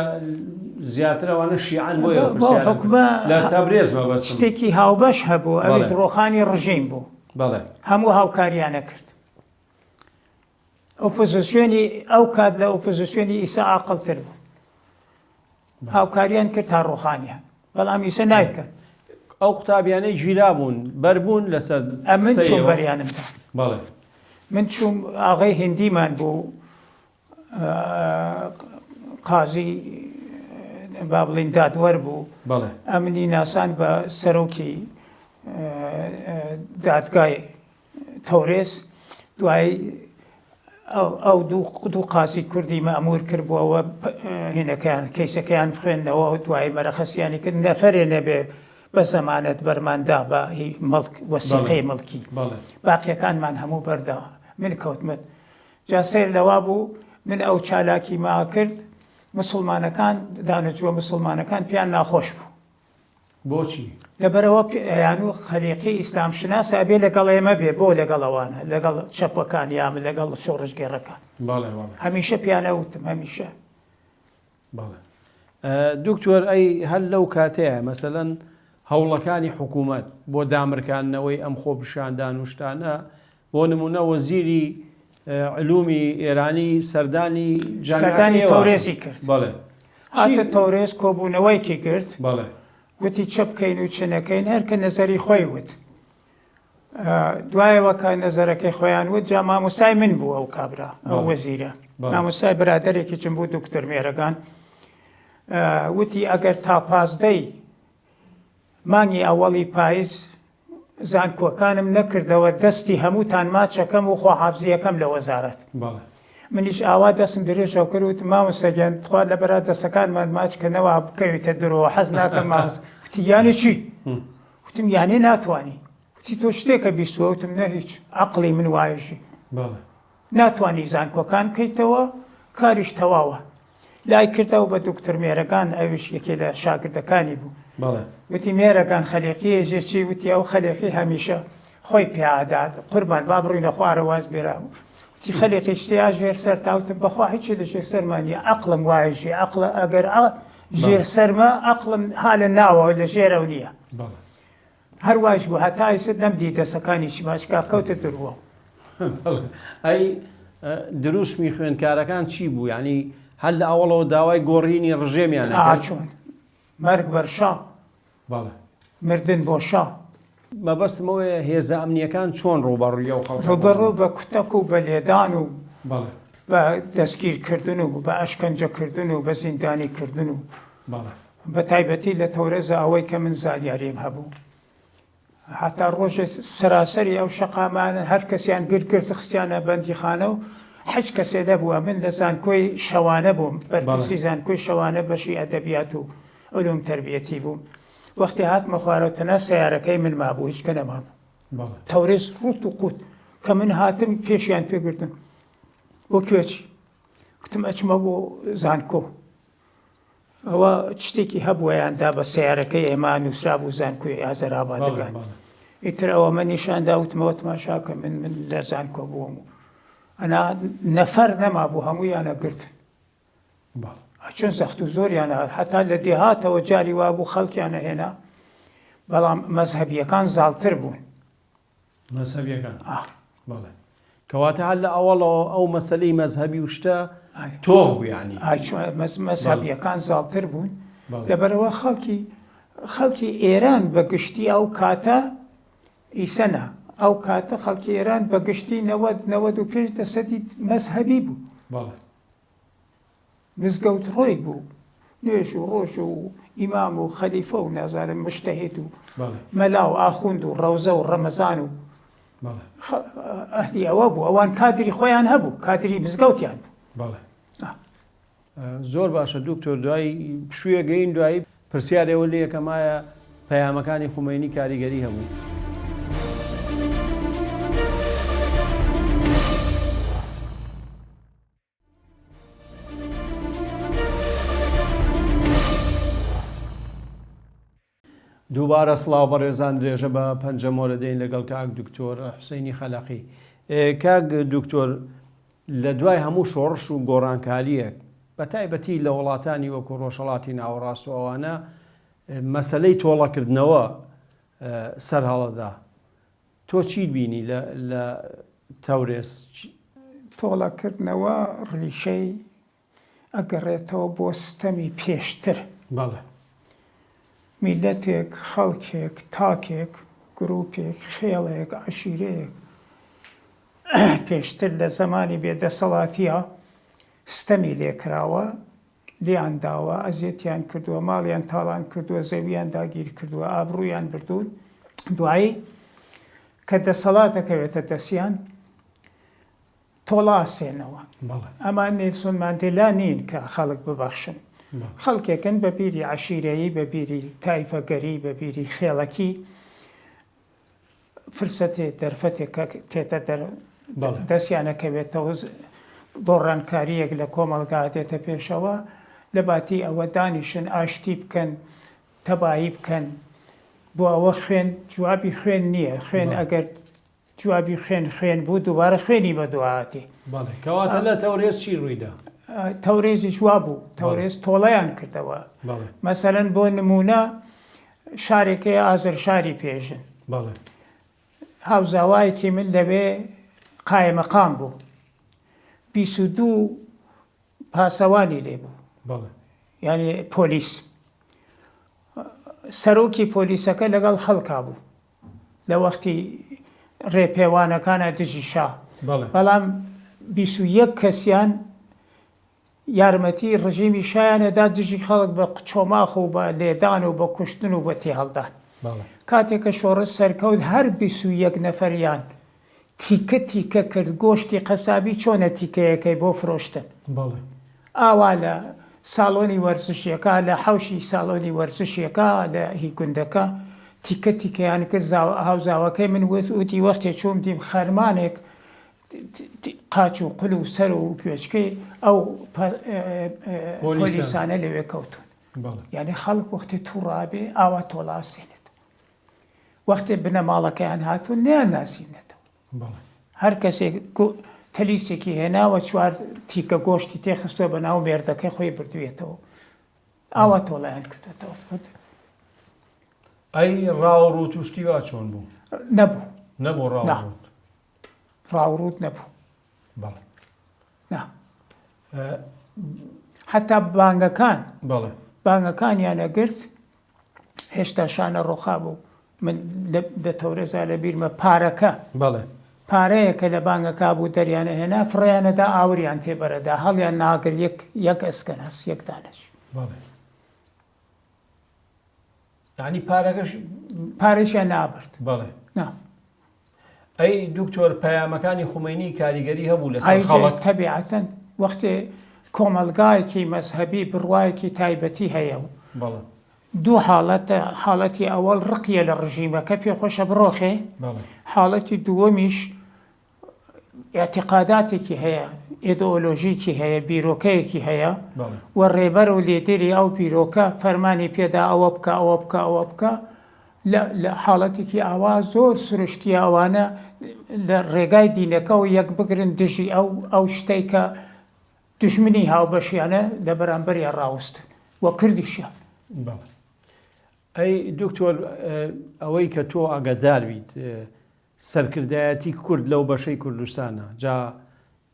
زیاتر ئەوانە شیعان بۆ حکومە لە تەبرێز مەبەستن. شتێکی هاوبەش هەبوو، ئەویش ڕۆخانی ڕژیم بوو. بەڵێ. هەموو هاوکاریانە کرد. ئۆپۆزیسیۆنی ئەو کات لە ئۆپۆزیسیۆنی ئیسا عاقڵتر بوو. هاوکاریان کرد تا ڕۆخانیان، بەڵام ئیسا نایکرد. ئەو قوتابیانەی ژیرا بوون، بەربوون لەسەر من چوم بەریانمدا. بەڵێ. من چوم ئاغای هندیمان بوو، قازی با بڵین دادوەر بوو بەڵێ ئەمنی ناسان بە سەرۆکی دادگای تەورێز دوای ئەو دوو قاسی کوردی مەمور کردبووەوە هێنەکەیان کەیسەکەیان بخوێندنەوە و دوای مەرەخەسیانی کرد نەفەرێ نەبێ بە زەمانەت بەرماندا بە وەسیقەی مڵکی باقیەکانمان هەموو بەردەوە من کەوتمت جا سیر لەوا بوو من ئەو چالاکی ما کرد مسلمانەکان دانەجووە مسلمانەکان پیان ناخۆش بوو بۆچی لەبەرەوە یان و خەریقی ئیسلام شناسە بێ لەگەڵ ئێمە بێ بۆ لەگەڵەوانە لەگەڵ چەپەکان یان لەگەڵ شۆڕژگێڕەکان هەمیشە پیانەوتم هەمیشە دکتۆر ئەی هەر لەو کاتەیە مەسەلەن هەوڵەکانی حکوومەت بۆ دامرکاندنەوەی ئەم خۆپشاندان و شتانە بۆ نمونە وەزیری علومی ئێرانی سەردانی تەورێزی کرد بەڵێ هاتە تەورێز کۆبوونەوەیکی کرد بەڵێ وتی چ بکەین و چنەکەین هەرکە نەزەری خۆی وت دوایەوە کە نەزەرەکەی خۆیان وت جا مامۆسای من بوو ئەو کابرا ئەو وەزیرە مامۆسای برادەرێکیچم بوو دکتۆر مێرەگان وتی ئەگەر تا 15 مانگی ئەوەڵی پاییز زانکۆکانم نەکردەوە دەستی هەمووتان ماچەکەم و خواحافزیەکەم لە وەزارەت منیش ئاوا دەستم درێژەوە کرد وتم مامۆستاگیان خوا لەبەرا دەسەکانمان ماچکەنەوە بکەویتە درەوە حەز ناکەم وتی یانێ چی وتم یانێ ناتوانی وتی تۆ شتێکە بیستووە وتم نە هیچ عەقڵی من وایەشی ناتوانی زانکۆکان بکەیتەوە کاریش تەواوە لای کردەوە بە دکتۆر مێرەگان ئەویش یەکێ لە شاگردەکانی بوو وتی مێرەگان خەلیقی ژێکی وتی ئەو خەلیقی هەمیشە خۆی پیادات قوربان با بڕووینە خوارە واز بێرا وتی خەلیقی شتیا ژێر سەر تاوتم بەخوا هیچی لە ژێر سەرمانیە عەقڵم وایەژی عەقڵ ئەگەر ژێر سەرمە عەقڵم هالە ناوە لە ژێرەو نییە هەروایش بوو هەتای سەر نەمدی دەسەکانیشی ماچکا کەوتە درووە ئەی دروستمی خوێندکارەکان چی بوو ینی هەل لە ئەوڵەوە داوای گۆڕینی ڕژێمیان چۆن مەرگ بەرشا مردن بۆ شا مەبەستمەوەی هێزە ئەمنیەکان چۆن ڕووبەڕووی ئەو خەڵک ڕوبەڕوو بە کوتەک و بە لێدان و بە دەستگیرکردن و بە ئەشکەنجەکردن و بە زیندانیکردن و بە تایبەتی لە تەورێزە ئەوەی کە من زانیاریم هەبوو هەتا ڕۆژێ سەراسەری ئەو شەقامانە هەر کەسیان گرت خستیانە بەندیخانە و حەج کەسێ دەبووە من لە زانکۆی شەوانە بووم بەرپرسی زانکۆی شەوانە بەشی ئەدەبیات و علوم تربیەتی بووم وەختی هاتمە خوارەوتەنە سەیارەکەی من مابوو هیچ کە نەمابوو تەورێز ڕوت و قوت کە من هاتم پێشیان پێگرتم بۆ کوێچی وتم ئەچمە بۆ زانکۆ ئەوە شتێکی هەبووەیاندا بە سیارەکەی ئێمە نووسرا بوو زانکۆی ئازەرابادەکان ئیتر ئەوە من نیشاندا وتمەوە تماشاکە من لە زانکۆ بووم و ئەنا نەفەر نەمابوو هەموویانە گرتن چۆن سەخت و زۆریانە هەتا لە دێهاتەوە جاری وا بوو خەڵکیانە هێنا بەڵام مەزهەبیەکان زاڵتر بوون مەزهەبیەکان کەواتە هەر لە ئەوڵەوە ئەو مەسەلەی مەزهەبی و شتە تۆغ بوو یعنی مەزهەبیەکان زاڵتر بوون لەبەرەوە خەڵکی ئێران بە گشتی ئەو کاتە ئیسەنە ئەو کاتە خەڵکی ئێران بە گشتی 95% مەزهەبی بوو مزگەوت ڕۆی بوو نوێژ و ڕۆژ و ئیمام و خەلیفە و نازانم مشتەهید و مەلا و ئاخوند و ڕەوزە و ڕەمەزان و ئەهلی ئەوە بوو ئەوان کادری خۆیان هەبوو کادری مزگەوتیان بوو زۆر باشە دکتۆر دوای پشوویە گەین دوایی پرسیارەوە لێ یەکەمایە پەیامەکانی خومینی کاریگەری هەبوو دووبارە سڵاو بەڕێزان درێژە بە پەنجەمۆرە دەین لەگەڵ کاک دکتۆر حوسێنی خەلەقی کاک دکتۆر لە دوای هەموو شۆڕش و گۆڕانکاریەک بە تایبەتی لە وڵاتانی وەکو ڕۆژهەڵاتی ناوەڕاست و ئەوانە مەسەلەی تۆڵەکردنەوە سەر هەڵەدا تۆ چی بینی لە تەورێز تۆڵەکردنەوە ڕیشەی ئەگەڕێتەوە بۆ ستەمی پێشتر میلەتێک خەڵکێک تاکێک گروپێک خێڵێک عەشیرەیەک پێشتر لە زەمانی بێدەسەڵاتیە ستەمی لێکراوە لیان داوە ئەزیەتیان کردووە ماڵیان تاڵان کردووە زەویان داگیر کردووە ئابڕوویان بردوون دوایی کە دەسەڵاتەکەوێتە دەستیان تۆڵاسێنەوە ئەمان نێلسۆن ماندێلا نین کە خەڵک ببەخشن خەڵکێکن بە بیری عەشیرەیی بە بیری تایفەگەری بە بیری خێڵەکی فرسەتێ دەرفەتێک تێتە دەستیانەکەوێتەوە بۆ ڕەنکاریەک لە کۆمەڵگا دێتە پێشەوە لە باتی ئەوە دانیشن ئاشتی بکەن تەبایی بکەن بۆ ئەوە خوێن جوابی خوێن نییە خوێن ئەگەر جوابی خوێن بوو دووبارە خوێنی بە دوعاتی کەواتە لە تەورێز چی ڕوویدا تەورێزی جواب بوو تەورێز تۆڵەیان کردەوە مەسەلەن بۆ نمونە شارێکی ئازر شاری پێژن هاوزاوایەکی من لەوێ قایمەقام بوو 22 پاسەوانی لێ بوو یعنی پۆلیس سەرۆکی پۆلیسەکە لەگەڵ خەڵکا بوو لە وەختی ڕێپێوانەکانە دژی شا بەڵام 21 کەسیان یارمەتی ڕژیمی شایانەدا دژی خەڵک بە چۆماخ و بە لێدان و بە کوشتن و بە تێهەڵدان کاتێکە شۆڕش سەرکەوت هەر 21 نەفەریان تیکە تیکە کرد گۆشتی قەسابی چۆنە تیکەیەکەی بۆ فرۆشتن ئاوا لە ساڵۆنی وەرزشیەکە لە حەوشی ساڵۆنی وەرزشیەکە لە هی گوندەکە تیکە تیکەیان کرد هاوزاوەکەی من وتی وەختێ چۆم دیم خەرمانێک قاچ و قل و سەر و پێچکەی ئەو پۆلیسانە لەوێ کەوتون یعنی خەڵک وەختی تووڕابێ ئاوا تۆڵاستێنێت وەختێ بنە ماڵەکەیان هاتوون نیان ناسینێتەوە هەر کەسێک تەلیسێکی هێناوە چوار تیکە گۆشتی تێخستووە بە ناو مێردەکەی خۆی بردوێتەوە ئاوا تۆڵیان کردێتەوە ئەی ڕاوڕوو توشتی وا چۆن بوو نەبوو ڕاوڕوت نەبوو حتا بانگەکانیان ئەگرت هێشتا شانە ڕۆخا بوو من لە تەورێزا لە بیرمە پارەکە پارەیەکە لە بانگەکە بوو دەریانە هێنا فڕیانەدا ئاوریان تێبەرەدا هەڵیان ناگر یەک ئەسکەن هەست یەک دانش یعنی پارەشیان نابرد ئەی دکتۆر پەیامەکانی خومینی کاریگەری هەبوو لەسەر خەڵک تەبیعەتەن وەختێ کۆمەلگایەکی مەزهەبی بڕوایەکی تایبەتی هەیە و دوو حاڵەتە حاڵەتی ئەوەڵ ڕقیە لە ڕژیمەکە پێخۆشە بڕۆخێ حاڵەتی دووەمیش اعتقاداتێکی هەیە ئیدئۆلۆژیکی هەیە بیرۆکەیەکی هەیە و ڕێبەر و لێدەری ئەو بیرۆکە فەرمانی پێدا ئەوە بکە ئەوە بکە ئەوە بکە لە حاڵەتێکی ئاوا زۆر سروشتی ئەوانە لە ڕێگای دینەکە و یەک بگرن دژی ئەو شتەی کە دژمنی هاوبەشیانە لە بەرامبەریان ڕاوستن وە کردیشیان ئەی دکتۆر ئەوەی کە تۆ ئاگادار بیت سەرکردایەتی کورد لەو بەشەی کوردستانە جا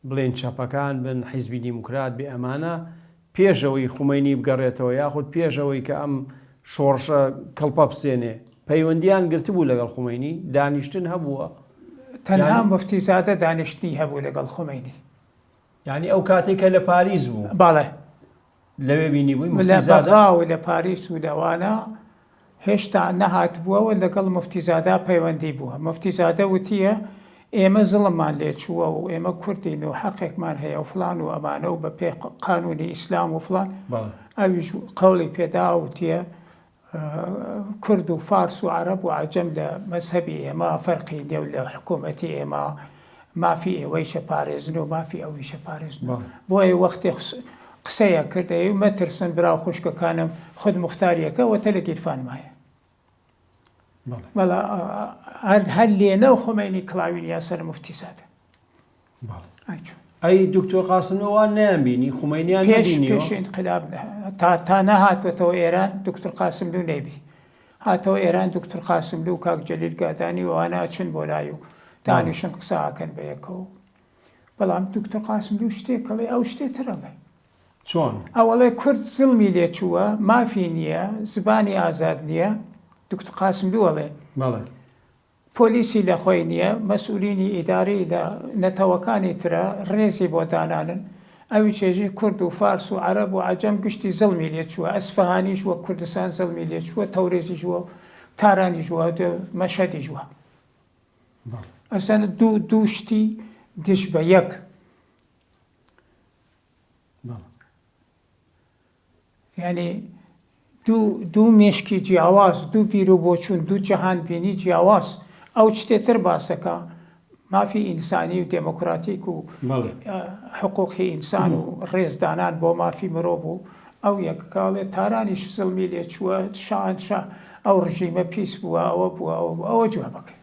بڵێن چاپەکان بن حیزبی دیموکرات بێ ئەمانە پێشەوەی خومینی بگەڕێتەوە یاخود پێشەوەی کە ئەم شۆڕشە کەڵپە بسێنێ پەیوەندیان گرتبوو لەگەڵ خومینی دانیشتن هەبووە تەنها مفتیزادە دانیشتنی هەبوو لەگەڵ خومینی یعنی ئەو کاتێکە لە پاریس بوو باڵێ لەوێ بینی بووی لە بەغاو لە پاریس و لەوانە هێشتا نەهات بووەوە لەگەڵ مفتیزادا پەیوەندی بووە مفتیزادە وتیە ئێمە زڵممان لێ چووە و ئێمە کوردین و حەقێکمان هەیە و فلان و ئەمانە و بە پێ قانونی ئیسلام و فلان ئەویش قەوڵی پێدا وتیە کورد و فارس و عەرەب و عەجەم لە مەزهەبی ئێمە فەرقی نێ و لە حکوومەتی ئێمە مافی ئێوەیشە پارێزن و مافی ئەویشە پارێزن بۆیە وەختی قسەیە کردەیە و مەترسن براو خوشکەکانم خود مختاریەکە وەتە لە گیرفانمایە هەر لێنە و خۆمینی کڵاوینیا سەر مفتیزادە ئەی دکتۆر قاسمەوە نامبینی خومینیان پێش انقلاب تا نەهاتوەتەوە ئێران دکتۆر قاسملوو نەبی هاتەوە ئێران دکتۆر قاسملوو و کاک جەلیل گادانی وانە ئەچن بۆ لای و دانیشن قساکەن بە یەکەوە بەڵام دکتۆر قاسملوو شتێکەڵێ ئەو شتێترە بێ چۆن ئەوەڵێ کورد زڵمی لێ چووە مافی نییە زبانی ئازاد نییە دکتۆر قاسملوو ئەڵێ پۆلیسی لە خۆی نییە مەسئولینی ئیداری لە نەتەوەکانی ترە ڕێزی بۆ دانانن ئەوی چێژی کورد و فارس و عەرەب و عەجەم گشتی زەڵمی لێ چووە، ئەسفەهانیش وە کوردستان زەڵمی لێ چووە، تەورێزیش وە، تارانیش وە، مەشهەدیش وە. ئەسەن دوو شتی دش بە یەک. یعنی دوو مێشکی جیاواز، دوو بیر و بۆچوون، دوو جەهان بینی جیاواز. ئەو چتێتر باسەکە مافی ئینسانی و دموکراتیک و حقوقی ئینسان و ڕێزدانان بۆ مافی مرۆڤ و ئەو یەککاڵێ تارانیش زڵمی لێ چووە، شانشە ئەو ڕژیمە پیس بووە، ئەوە بووە، ئەوە جوابەکەی.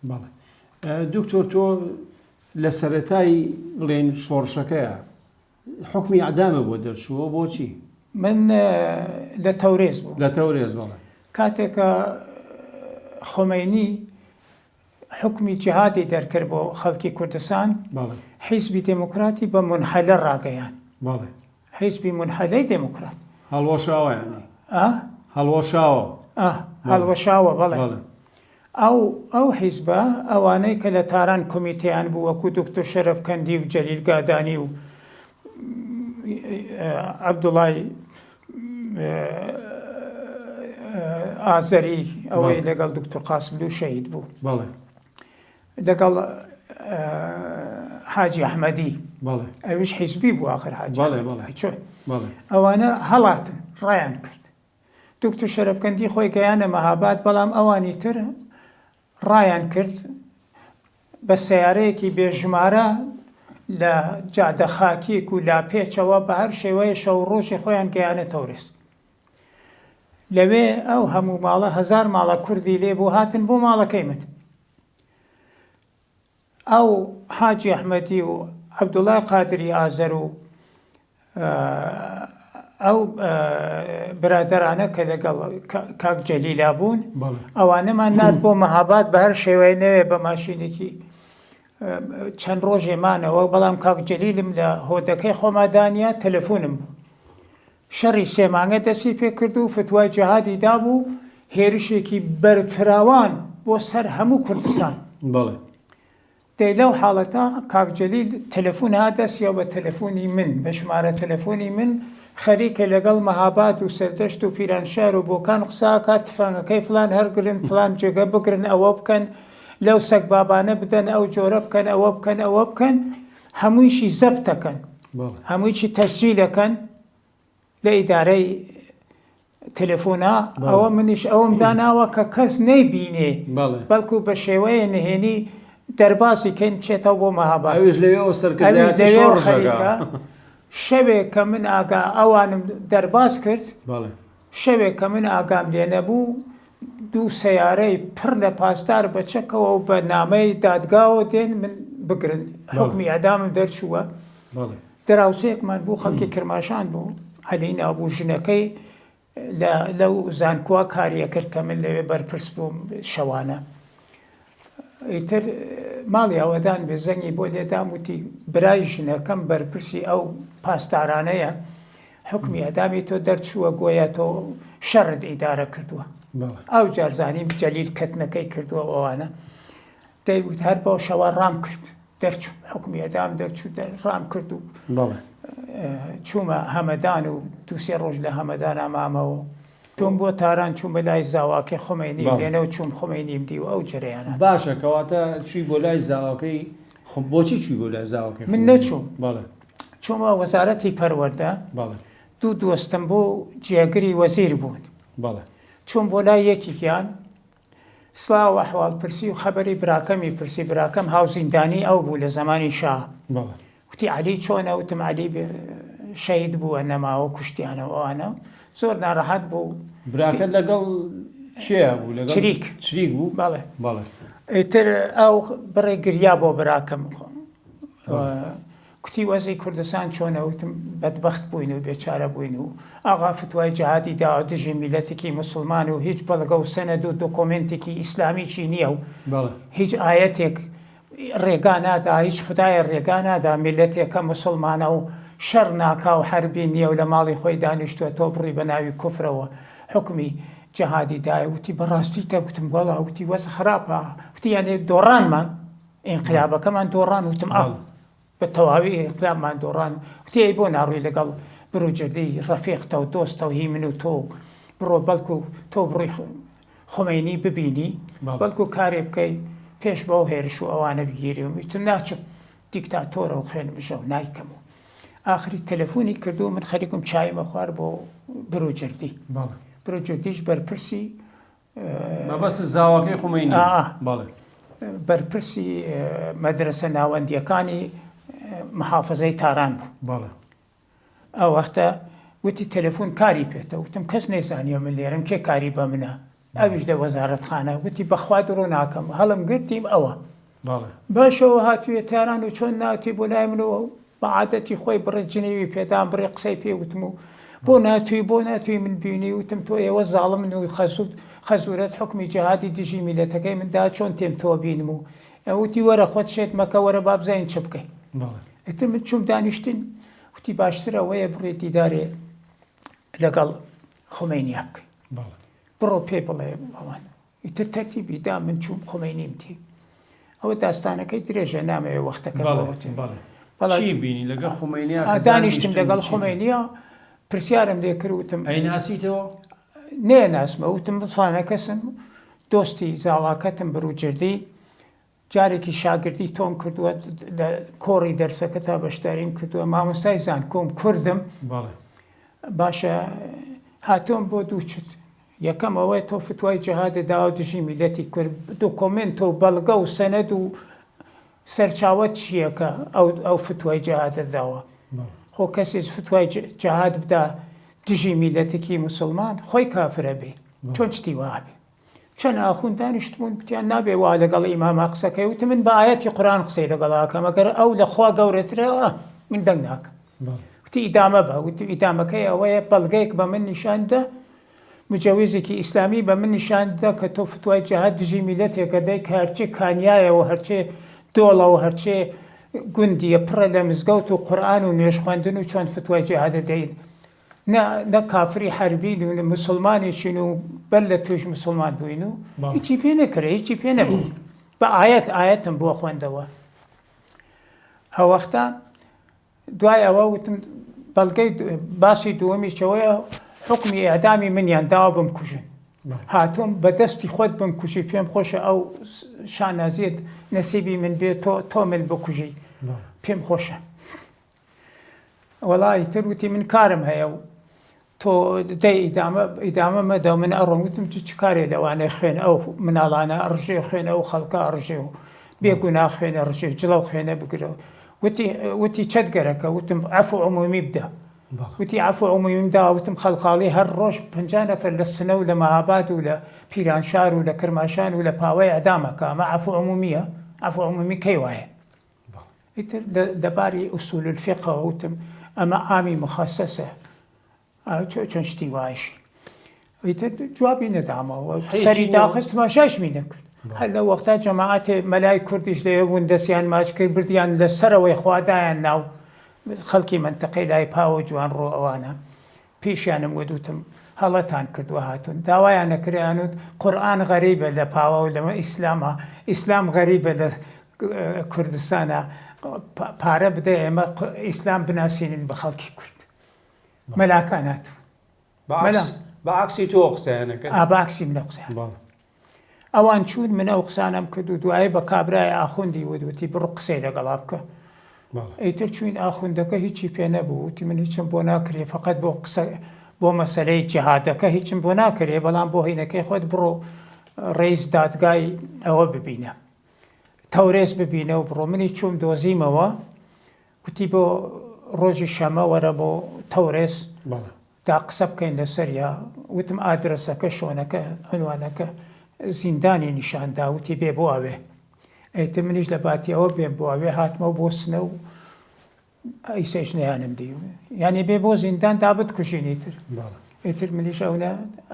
بەڵێ دکتۆر تۆ لە سەرەتای بڵێن شۆڕشەکەیە حکمی ئەعدامە بۆ دەرچووە، بۆچی؟ من لە تەورێز بوو. لە تەورێز بەڵێ. کاتێکە خۆمەینی حکمی جیهادی دەرکرد بۆ خەڵکی کوردستان، حیزبی دموکراتی بە منحەلە ڕاگەیان. حیزبی منحەلەی دموکرات هەڵوەشاوە، یعنی هەڵوەشاوە. هەڵوەشاوە، بەڵێ. ئەو حیزبە ئەوانەی کە لە تاران کۆمیتیان بوو، وەکو دکتۆر شەرەفکەندی و جەلیل گادانی و عەبدوڵای ئازەری، ئەوەی لەگەڵ دکتۆر قاسملوو شەهید بوو، لەگەڵ حاجی ئەحمەدی، ئەویش حیزبی بوو ئاخر حاجی، چۆن ئەوانە هەڵاتن ڕایان کرد. دکتۆر شەرەفکەندی خۆی گەیانە مەهاباد، بەڵام ئەوانی تر ڕایان کرد بە سەیارەیەکی بێژمارە لە جادە خاکیک و لاپێچەوە بە هەر شێوەیە شەو ڕۆژی خۆیان گەیانە تەورێز. لەوێ ئەو هەموو ماڵە 1000 ماڵە کوردی لێ بوو، هاتن بۆ ماڵەکەی من. ئەو حاجی ئەحمەدی و عەبدوڵای قادری ئازەر و ئەو برادەرانە کە لەگەڵ کاک جەلیلا بوون، ئەوانەمان نات بۆ مەهاباد بە هەر شێوەیە نەوێ بە ماشینێکی چەند ڕۆژێمانەوە، بەڵام کاک جەلیلم لە هۆدەکەی خۆمادانیا تەلەفۆنم بوو. شەڕی 3 مانگە دەستی پێ کرد و فتوای جیهادی دابوو، هێرشێکی بەرفراوان بۆ سەر هەموو کوردستان. دەی لەو حاڵەتە کاک جەلیل تەلەفۆن هادەسیەوە بە تەلەفۆنی من، بە ژمارە تەلەفۆنی من، خەریکە لەگەڵ مەهاباد و سەردەشت و پیرانشار و بۆکان قساکات، تفەنگەکەی فلان هەرگرن، فلان جێگە بگرن، ئەوە بکەن، لەو سەگ بابانە بدەن، ئەو جۆرە بکەن، ئەوە بکەن، ئەوە بکەن، هەموویشی زەبتەکەن، هەموویشی تەسجیلەکەن لە ئیدارەی تەلەفۆنا. ئەوە منیش ئەوم داناوە کە کەس نەیبینێ، بەڵکو بە شێوەیە نهێنی دەرباسی کەین بچێتەوە بۆ مەهاباد. خەریکە شەوێک کە من ئاگا ئەوانم دەرباز کرد، شەوێک کە من ئاگام لێ نەبوو، 2 سەیارەی پڕ لە پاسدار بەچەکەوە و بە نامەی دادگاوە دێن من بگرن، حکمی ئەعدامم دەرچووە. دراوسەیەکمان بوو، خەڵکی کرماشان بوو، هەلەی نابوو ژنەکەی لەو زانکۆوە کاریە کرد کە من لەوێ بەرپرس بووم شەوانە. ئیتر ماڵی ئەوەدان بێ زەنگی بۆ لێدام، وتی برای ژنەکەم بەرپرسی ئەو پاسدارانەیە، حکمی ئەعدامی تۆ دەرچووە، گۆیا تۆ شەڕت ئیدارە کردووە. ئەو جارزانیم جەلیل کەتنەکەی کردووە ئەوانە. دەیوت هەر بۆ شەوە ڕام کرد، دەرچوو حکمی ئەعدام دەرچوو، ڕام کرد و چوومە هەمەدان و 2-3 ڕۆژ لە هەمەدان ئامامەوە. چوم بۆ تاران، چوم بە لای زاواکەی خۆمەینی لێنەوە، چوم خۆمەینیم دی و ئەو جەرەیانە. باشە، کەواتە چووی بۆ لای زاواکەی. بۆچی چووی بۆ لای زاواکەی؟ من نەچووم، چوومە وەزارەتی پەروەردە، 2 دۆستم بۆ جێگری وەزیر بوون، چوم بۆ لای یەکێکیان، سڵاو ئەحواڵ پرسی و خەبەری براکەمی پرسی. براکەم هاوزیندانی ئەو بوو لە زمانی شا. وتی عەلی چۆنە؟ وتم عەلی شەهید بووە، نەماوە، کوشتیانەوە. ئەوانە زۆر ناڕەحەت بوو. براکەت لەگەڵ کێیە بوو؟ چریک بوو. بەڵێ. ئیتر ئەو بڕێ گریا بۆ براکەم، کوتی وەزی کوردستان چۆنە؟ وتم بەدبەخت بووین و بێچارە بووین و ئاغا فتوای جیهادی داوە، دژی میلەتێکی مسلمان و هیچ بەڵگە و سەنەد و دۆکۆمنتێکی ئیسلامیکی نییە و هیچ ئایەتێک ڕێگا نادا، هیچ خدایە ڕێگا نادا، میلەتێکە مسلمانە و شەڕ ناکا و حەربی نییە و لە ماڵی خۆی دانیشتووە، تۆ بڕی بە ناوی کوفرەوە حکمی جیهادی دایە. وتی بەڕاستی تە؟ وتم وەڵا. وتی وەز خراپە. وتی یانێ دۆڕانمان، ئینقلابەکەمان دۆڕان. وتم ئاو بە تەواوی ئیقلابمان دۆڕان وتی بۆ ناڕووی لەگەڵ بروجردی ڕەفیقتە و دۆستە و هی من و تۆ بڕۆ بەڵکو تۆ بڕۆی خۆمینی ببینی بەڵکو کارێ بکەی پێش بەو هێرش و ئەوانە بگیری و میتم ناچم دیکتاتۆرە و خوێن بژە و نایکەم و ئاخری تەلەفۆنی کردو من خەریکم چایمە خوار بۆ بروجردی بروجردیش بەرپرسی بەس زاواکەی خۆمینی بەرپرسی مەدرسە ناوەندیەکانی محافزەی تاران بوو ئەو وەختە وتی تەلەفۆن کاری پێێتە وتم کەس نەیزانیە من لێرم کێ کاری بە منە ئەویش دە وەزارەتخانە وتی بەخوا درۆ ناکەم هەڵم گرتیم ئەوە باشەوە هاتوویە تاران و چۆن ناتی بۆ لای منەوە بە عادەتی خۆی بڕێ جنێوی پێدام بڕێ قسەی پێ وتم و بۆ ناتووی من بینی وتم تۆ ئێوە زاڵم من و خەزورەت حکمی جەهادی دژی میلەتەکەی مندا چۆن تێم تۆ بینم و ئەوتی وەرە خۆت شێت مەکە وەرە با بزانین چ بکەین ئەتر من چوم دانیشتین وتی باشترە ئەوەیە بڕێ دیدارێ لەگەڵ خۆمینیا بکەین بڕۆ پێ بڵێ ئەوان ئیتر تەرتیبی دا من چوم خۆمینیم تی ئەوە داستانەکەی درێژە نامەوێ وەختەکە بینی لەگەڵ خۆمینیا دانیشتم لەگەڵ خۆمینیا پرسیارم لێ کردوتم ئەیناسیتەوە نێ ناسمە وتم فلانە کەسم دۆستی زاواکەتم بروجردی جارێکی شاگردی تۆم کردووە لە کۆڕی دەرسەکە تا بەشداریم کردووە مامۆستای زانکۆم کوردم باشە هاتۆم بۆ دوو چوت یەکەم ئەوەیە تۆ فتوای جەهادەدا و دژی میلەتی کورد دۆکۆمنت و بەڵگە و سەنەد و سەرچاوە چیەکە ئەو فتوای جەهادەداوە خۆ کەسێک فتوای جەهاد بدا دژی میلەتێکی موسڵمان خۆی کافرە بێ چۆن شتی وابێ چەند ئاخوون دانیشتبوون گوتیان نابێ وا لەگەڵ ئیماما قسەکەی وتم من بە ئایەتی قورئان قسەی لەگەڵاکەم ئەگەر ئەو لەخوا گەورەترە من دەنگ ناکەم وتی ئیدامە بە وتی ئیدامەکەی ئەوەیە بەڵگەیەک بە من نیشاندا مجەویزێکی ئیسلامی بە من نیشاندا کە تۆ فتوای جەهاد دژی میلەتێکە دەی کە هەرچێ کانیایەوە هەرچێ دۆڵەوە هەرچێ گوندیە پڕە لە مزگەوت و قورئان و نوێژ خوێندن و چۆن فتوای جەهادە دەین نە کافری حربین و مسلمانێکین و بەر لە توش مسلمان بووین و هیچی پێ نەکرێ هیچی پێ نەبوو بە ئاەتم بۆ خوێندەوە ئەو وەختە دوای ئەوە وتم بەڵگەی باسی دووەمیشەوەیە حکمی ئەعدامی منیان داوا بمکوژن هاتۆم بەدەستی خۆت بمکوژی پێم خۆشە ئەو شانازیت نەسیبی من بێت تۆ من بکوژی پێم خۆشە وەڵی تر وتی من کارم هەیە و تۆ دەی ئیدامە مەدە من ئەڕۆم وتم چ کارێ لەوانەیە خوێن ئەو مناڵانە ئەڕژێ خوێن ئەو خەڵکە ئەڕژێ و بێگونا خوێنە ڕژێ جڵەو خوێنە بگرەوە وتی چەتگەرەکە وتم عەفو عمومی بدە وتی عەفو عمومی دا وتم خەڵخاڵی هەر ڕۆژ 50 نەفەر لە سنە و لە مەهاباد و لە پیرانشار و لە کرماشان و لە پاوەی ئەدامەکە ئەمە عەفو عمومیە عەفو عمومی کەی وایە ئیتر لەباری ئوسول الفقه وتم ئەمە ئامی مخەسەسە چۆن شتی وایشی ئیتر جوابی نەدامەوە سەری داخست ماشایشمی نەکرد هەر لە وەختا جەماعەتێ مەلای کوردیش لەوێ بوون دەستیان ماچ کرد بردیان لە سەرەوەی خوادایان ناو خەڵکی منتەقەی لای پاوە جوان ڕۆ ئەوانە پێشیانم وەدوتم هەڵەتان کردووە هاتون داوایان نەکریانوت قورئان غەریبە لە پاوە و لەمە ئیسلامە ئیسلام غەریبە لە کوردستانە پارە بدە ئێمە ئیسلام بناسیێنین بە خەڵکی کورد مەلاکان هاتوو بەعکسی تۆ قسەیانەکە بەعکسی منە قسەیان ئەوان چوون منە و قسانم کرد و دوایە بە کابرای ئاخوندی وتی بڕۆ قسەی لەگەڵا بکە ئەیتر چوین ئاخوندەکە هیچی پێ نەبوو وتی من هیچم بۆ ناکرێ فقط بۆ قسە بۆ مەسەلەی جەهادەکە هیچم بۆ ناکرێ بەڵام بۆ هینەکەی خۆت بڕۆ ڕێز دادگای ئەوە ببینە تەورێز ببینە و بڕۆ منی چوم دۆزیمەوە وتی بۆ ڕۆژی شەمە وەرە بۆ تەورێز تا قسە بکەین لەسەریا وتم ئادرسەکە شۆنەکە عنوانەکە زیندانی نیشاندا وتی بێ بۆ ئەوێ ئەیتر منیش لە باتیەوە بێم بۆ ئەوێ هاتمە بۆ سنە و ئەیسەیش نەیانم دی یعنی بێ بۆ زیندان دا بتکوژینی تر ئیتر منیش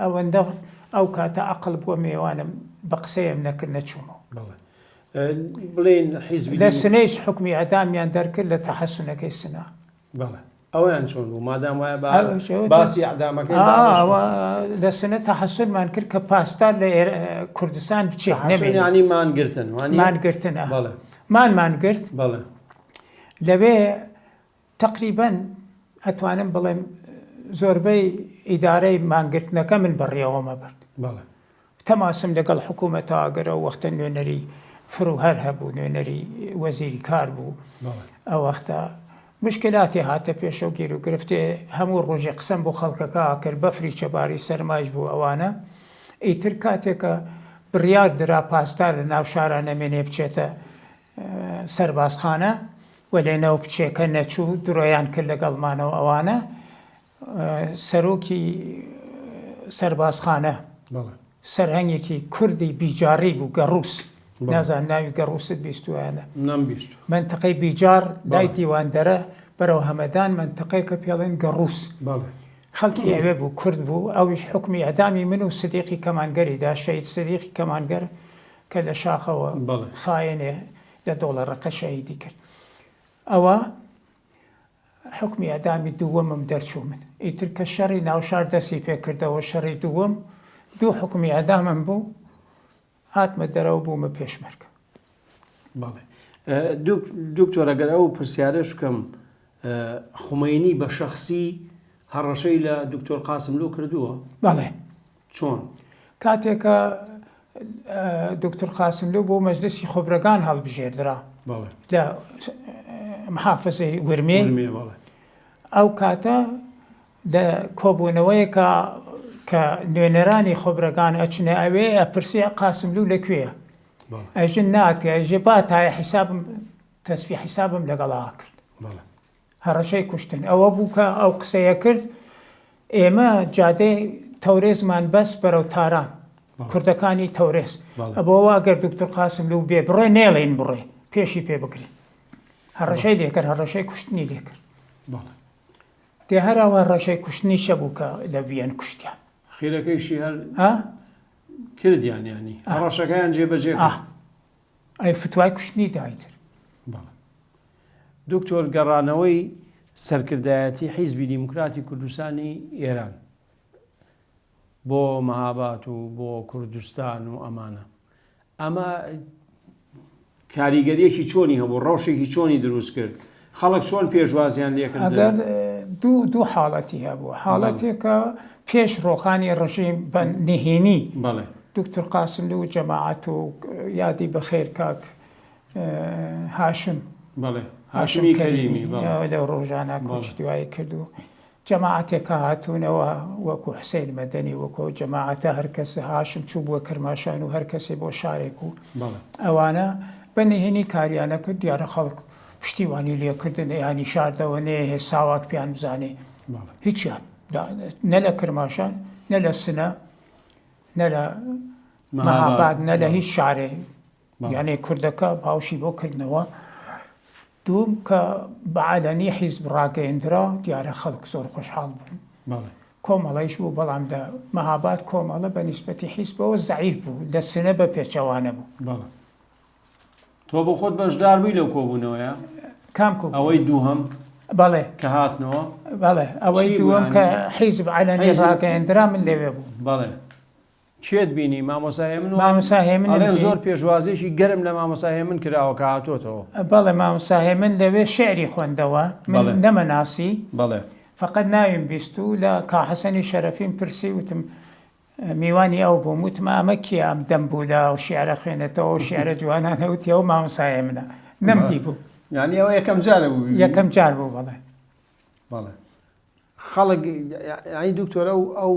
ئەوەندە ئەو کاتە عەقڵ بووە میێوانم بە قسەیەم نەکرد نەچوومەوە بڵێن حیزبی لە سنەیش حکمی ئەدامیان دەرکرد لە تەحەسونەکەی سنا ئەویان چۆن بوو مادام وایە باسی ئەعدامەکەی لە سنە تەحەسونمان کرد کە پاسدار لە کوردستان بچێت نەبێنانی مانگرتن مانگرتن مانگرت لەوێ تقریبەن ئەتوانم بڵێم زۆربەی ئیدارەی مانگرتنەکە من بەڕێوە مەبرد تەماسم لەگەڵ حکوومەتە ئەگەرە وەختە نوێنەری فروهەر هەبوو نوێنەری وەزیری کار بوو ئەو وەختە مشکلاتی هاتە پێشەوە گیر و گرفتێ هەموو ڕۆژی قسەم بۆ خەڵکەکە کرد بەفری چەباری سەرمایش بوو ئەوانە ئیتر کاتێکە بڕیار درا پاسدار لە ناو شارە نەمێنێ بچێتە سەربازخانە و لێنەوە بچێکە نەچوو درۆیان کرد لەگەڵمانەوە ئەوانە سەرۆکی سەربازخانە سەرهەنگێکی کوردی بیجاری بوو گەڕووس نازان ناوی گەڕووست بیستوانە منتەقەی بیجار لای دیواندەرە بەرەو هەمەدان منتەقەیەکە پێڵێن گەڕووس خەڵکی ئەوێ بوو کورد بوو ئەویش حکمی ئەدامی من و سدیقی کەمانگەریدا شەید سدیقی کەمانگەر کە لە شاخەوە خایەنێ $10 شەهیدی کرد ئەوە حکمی ئەدامی دووەمم دەرچوو من ئیتر کە شەڕی ناوشار دەستی پێکردەوە شەڕی دووەم دوو حکمی ئەدامم بوو هاتمە دەرەوە بوومە پێشمەرگە دکتۆر ئەگەر ئەو پرسیارەش بکەم خومەینی بە شەخسی هەڕەشەی لە دکتۆر قاسم لۆ کردووە بەڵێ چۆن کاتێکە دکتۆر قاسم لۆ بۆ مەجلسی خۆبرەکان هەڵبژێردرا لە محافزەی ورمێ ئەو کاتە لە کۆبوونەوەیەکە کە نوێنەرانی خۆبرەکان ئەچنە ئەوێ ئەپرسی قاسم لۆ لەکوێیە ئەژن ناکە ئەژێ با تایە حیسابم تەسفی حیسابم لەگەڵا کرد هەڕەشەی کوشتن ئەوە بوو کە ئەو قسەیە کرد ئێمە جادەی تەورێزمان بەس بەرەو تاران کوردەکانی تەورێز ئەبەوە ئەگەر دکتۆر قاسم لۆ بێ بڕێ نێڵێن بڕێ پێشی پێ بگرین هەڕەشەی لێکرد هەڕەشەی کوشتنی لێکرد دێ هەراوە ڕەشەی کوشتنی شە بوو کە لە ڤیەن کوشتیان خیرەکەیشی هەر کردیان ینی هەڕەشەکەیان جێبەجێ ئەی فتوای کوشتنی دایتر دکتۆر گەڕانەوەی سەرکردایەتی حیزبی دیموکراتی کوردستانی ئێران بۆ مەهاباد و بۆ کوردستان و ئەمانە ئەمە کاریگەریەکی چۆنی هەبوو ڕەوشێکی چۆنی دروست کرد خەڵک چۆن پێشوازیان لێکرد ئەگەر دوو حاڵەتی هەبوو حاڵەتێکە پێش ڕۆخانی ڕژیم بە نهێنی دکتۆر قاسم لۆ جەماعەت و یادی بەخێر کاک هاشم هاشمی کەریمی لەو ڕۆژانە کۆچ دوایی کرد و جەماعەتێکە هاتوونەوە وەکو حسین مەدەنی وەکو جەماعەتە هەر کەس هاشم چوو بووە کرماشان و هەر کەسێ بۆ شارێک و ئەوانە بە نهێنی کاریانە کرد دیارە خەڵک پشتیوانی لێکردن ینی شاردەوە نێ هێ ساواک پیان بزانێ هیچیان نە لە کرماشان نە لە سنە نە لە مەهاباد نە لە هیچ شارێ یانێ کوردەکە باوشی بۆ کردنەوە دوم کە بەعەلەنی حیزب ڕاگەیەندرا دیارە خەڵک زۆر خۆشحاڵ بوون کۆمەڵەیش بوو بەڵام لە مەهاباد کۆمەڵە بە نیسبەتی حیزبەوە زەعیف بوو لە سنە بە پێچەوانە بوو تۆ بۆ خۆت بەشدار بووی لەو کۆبوونەوەیە کام ئەوەی دووهەم بەڵێ کە هاتنەوە بەڵێ ئەوەی دووەم کە حیزب عەلەنی ڕاگەیەندرا من لەوێ بوو بەڵێ چێت بینی مامۆسای من مامۆسای من زۆر پێشوازێکی گەرم لە مامۆسای من کراوە کە هاتۆتەوە بەڵێ مامۆسای من لەوێ شعری خوێندەوە من نەمەناسی بەڵێ فقط ناویم بیست و لە کاحەسەنی شەرەفیم پرسی وتم میوانی ئەو بووم وتم ئەمە کێ ئەم دەم بوو لە و شیعرە خوێنێتەوە و شیعرە جوانان هەوتی ئەو مامۆسای منە نەمدی بوو یعنی ئەوە یەکەم جارە بوو یەکەم جار بوو بەڵێ خەڵک ئەی دکتۆرە ئەو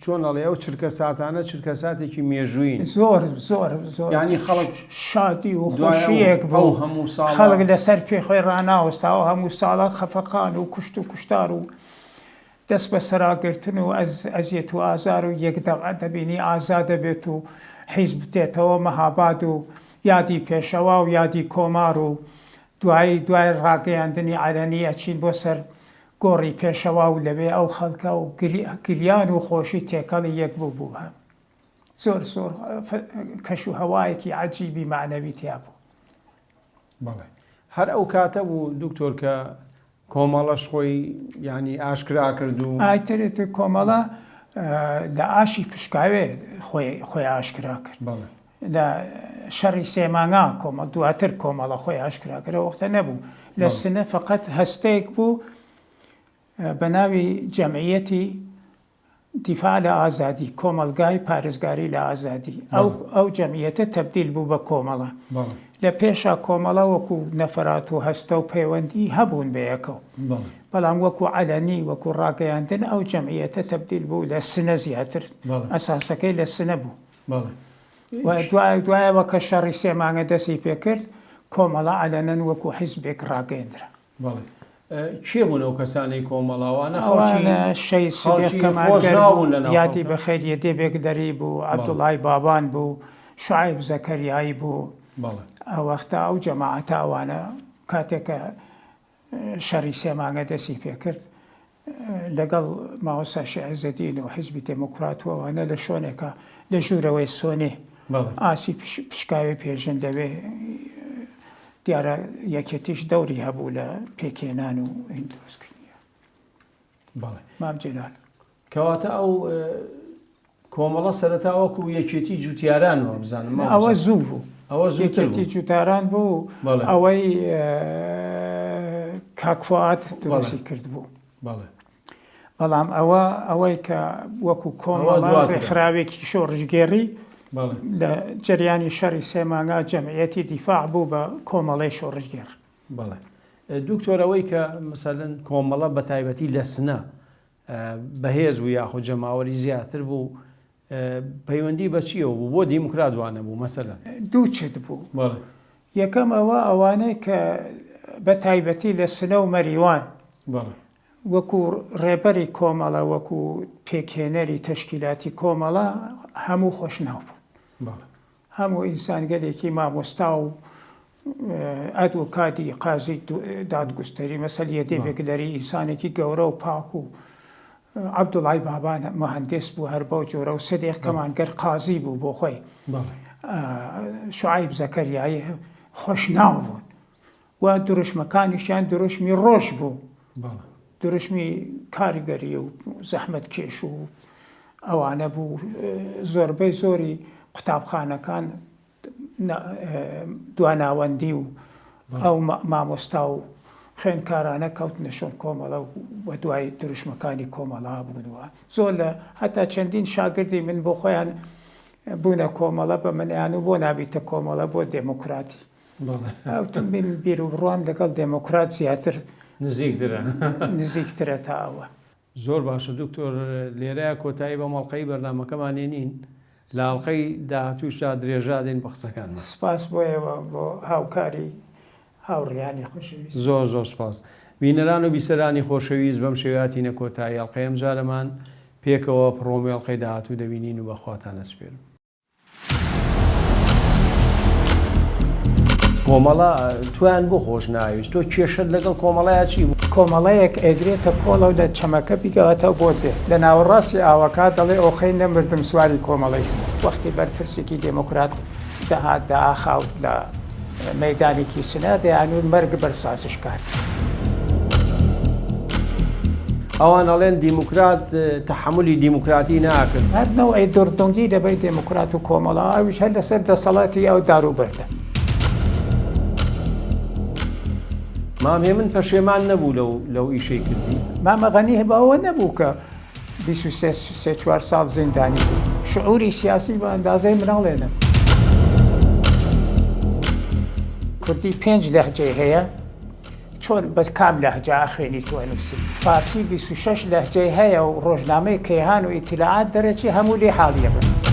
چۆنەڵێ ئەو چرکە ساتانە چرکە ساتێکی مێژووین زۆر زۆر زۆر ینی خەڵک شادی و خۆشیەک بوو هەموو ساڵ خەڵک لەسەر پێ خۆی ڕناوەستاوە هەموو ساڵە خەفەقان و کوشت و کوشتار و دەست بە سەراگرتن و ئەزیەت و ئازار و یەکدەوە دەبینی ئازا دەبێت و حیزب بتێتەوە مەهاباد و یادی پێشەوا و یادی کۆمار و دوای ڕاگەیاندنی عەلەنی ئەچین بۆ سەر گۆڕی پێشەوا و لەوێ ئەو خەڵکە و گریان و خۆشی تێکەڵی یەک بوو زۆر زۆر کەش و هەوایەکی عەجیبی معنەوی تیا بوو بەڵێ هەر ئەو کاتە بوو دکتۆر کە کۆمەڵەش خۆی ینی ئاشکرا کرد و ئایترێت کۆمەڵە لە ئاشی پشکاوێ خۆی ئاشکرا کرد لە شەڕی سێمانگا کۆمەڵ دواتر کۆمەڵە خۆی ئاشکراکرە وەختە نەبوو لە سنە فقط هەستەیەک بوو بە ناوی جەمعیەتی دیفاع لە ئازادی کۆمەلگای پارێزگاری لە ئازادی ئەو جەمعیەتە تەبدیل بوو بە کۆمەڵە لە پێشە کۆمەڵە وەکو نەفرات و هەستە و پەیوەندی هەبوون بەیەکەوە بەڵام وەکو عەلەنی وەکو ڕاگەیاندن ئەو جەمعیەتە تەبدیل بوو لە سنە زیاتر ئەساسەکەی لە سنە بوو دوایەوە کە شەڕی سێمانگە دەستی پێکرد کۆمەڵە عەلەنەن وەکو حیزبێک ڕاگەیاندرا چێ بوون ئەو کەسانی کۆمەڵاوانە شەی سودێق کەمانگەر یادی بەخێریە دێبێک دەری بوو عەبدوڵای بابان بوو شوعیب زەکەریایی بوو ئەو وەختە ئەو جەماعەتە ئەوانە کاتێکە شەڕی سێمانگە دەستی پێکرد لەگەڵ مامۆستا عیزەدین و حیزبی دموکراتەوەوانە لە شوێنێکە لە ژوورەوەی سۆنێ ئاسی پشکاوی پێژن دەوێ دیارە یەکێتیش دەوری هەبوو لە پێکێنان و این دروستکردنیە مام جێلال کەواتە ئەو کۆمەڵە سەرەتا وەکو یەکێتی جوتیارانەوە بزانم ئەوە زوو بوو یەکێتی جوتاران بوو ئەوەی کاکفات دروستی کرد بوو بەڵام ئەوەی کە وەکو کۆمەڵە ڕێکخراوێکی شۆڕژگێڕی لە جریانی شەڕی سێمانگا جەمعیەتی دیفاع بوو بە کۆمەڵەی شۆڕژگێڕ دوکتۆرەوەی کە مەسەلەن کۆمەڵە بە تایبەتی لە سنە بەهێز بوو یاخۆ جەماوەری زیاتر بوو پەیوەندی بە چیەوە بوو بۆ دیموکراتوانە بوو مەسەلەن دوو چت بوو یەکەم ئەوانەی کە بە تایبەتی لە سنە و مەریوان وەکو ڕێبەری کۆمەڵە وەکو پێکهێنەری تەشکیلاتی کۆمەڵە هەموو خۆشناو بوون هەموو ئینسانگەلێکی مامۆستا و ئەدوکاتی قازی دادگوستەری مەسەلیە دێبێکدەری ئینسانێکی گەورە و پاک و عەبدوڵای بابان مەهەندس بوو هەر بەو جۆرە و سەدێق کەمانگەر قازی بوو بۆ خۆی شوعیب زەکەریایی خۆشناو بوون و دروشمەکانیشیان دروشمی ڕۆژ بوو دروشمی کاریگەری و زەحمەت کێش و ئەوانە بوو زۆربەی زۆری قوتابخانەکان دواناوەندی و ئەو مامۆستا و خوێندکارانە کەوتنە شۆن کۆمەڵە و دوای دروشمەکانی کۆمەڵا بوونەوە زۆر لە هەتا چەندین شاگردی من بۆ خۆیان بوونە کۆمەڵە بە منیان و بۆ نابیتە کۆمەڵە بۆ دێموکراتی ئەوتم بین بیر و بڕوام لەگەڵ دێموکرات زیاتر نزیکترە تا ئەوە زۆر باشە دکتۆر لێرەیە کۆتایی بە مەڵقەی بەرنامەکەمانێ نین لە ئاڵلقەی داهاتووشدا درێژا دێن بە قسەکان سپاس بۆیەوە بۆ هاوکاری هاوڕیانی خۆشەویست زۆر سپاس بینەران و بیسەرانی خۆشەویست بەم شێواتینە کۆتایی ئەڵلقەی ئەم جارەمان پێکەوە پڕۆمی ئەڵلقەی داهاتوو دەبینین و بەخواتان ئەسپێرم کۆمەڵە تویان بۆ خۆش ناویست تۆ کێشت لەگەڵ کۆمەڵەیە چی بوو؟ کۆمەڵەیەک ئەگرێتە کۆڵە و چەمەکە بیگەوێتەوە بۆ دێ لە ناوەڕاستی ئاوەکە دەڵێ ئۆخەی نەمردم سواری کۆمەڵەی وەختی بەرپرسێکی دێموکرات دەهات داخاوت لە مەیدانێکی سنە دەیانون مەرگ بەرسازش کار ئەوان ئەڵێن دیموکرات تەحملی دیموکراتی ناکرد هەرنەوە ئەی دڕدۆنگی دەبێت دێموکرات و کۆمەڵە ئەویش هەر لەسەر دەسەڵاتی ئەو داروبەردە مامێ من پەشێمان نەبوو لەو ئیشەی کردی مامەغەنی هەبەوە نەبوو کە 23-4 ساڵ زیندانی بوو شعوری سیاسی بە ئەندازەی مناڵێنە کوردی 5 لەهجەی هەیە چۆن بە کام لەهجە ئەخوێنی تۆ نووسی فارسی 26 لەهجەی هەیە و ڕۆژنامەی کەیهان و ئیتیلاعات دەرەچی هەموو لێ حاڵیە بن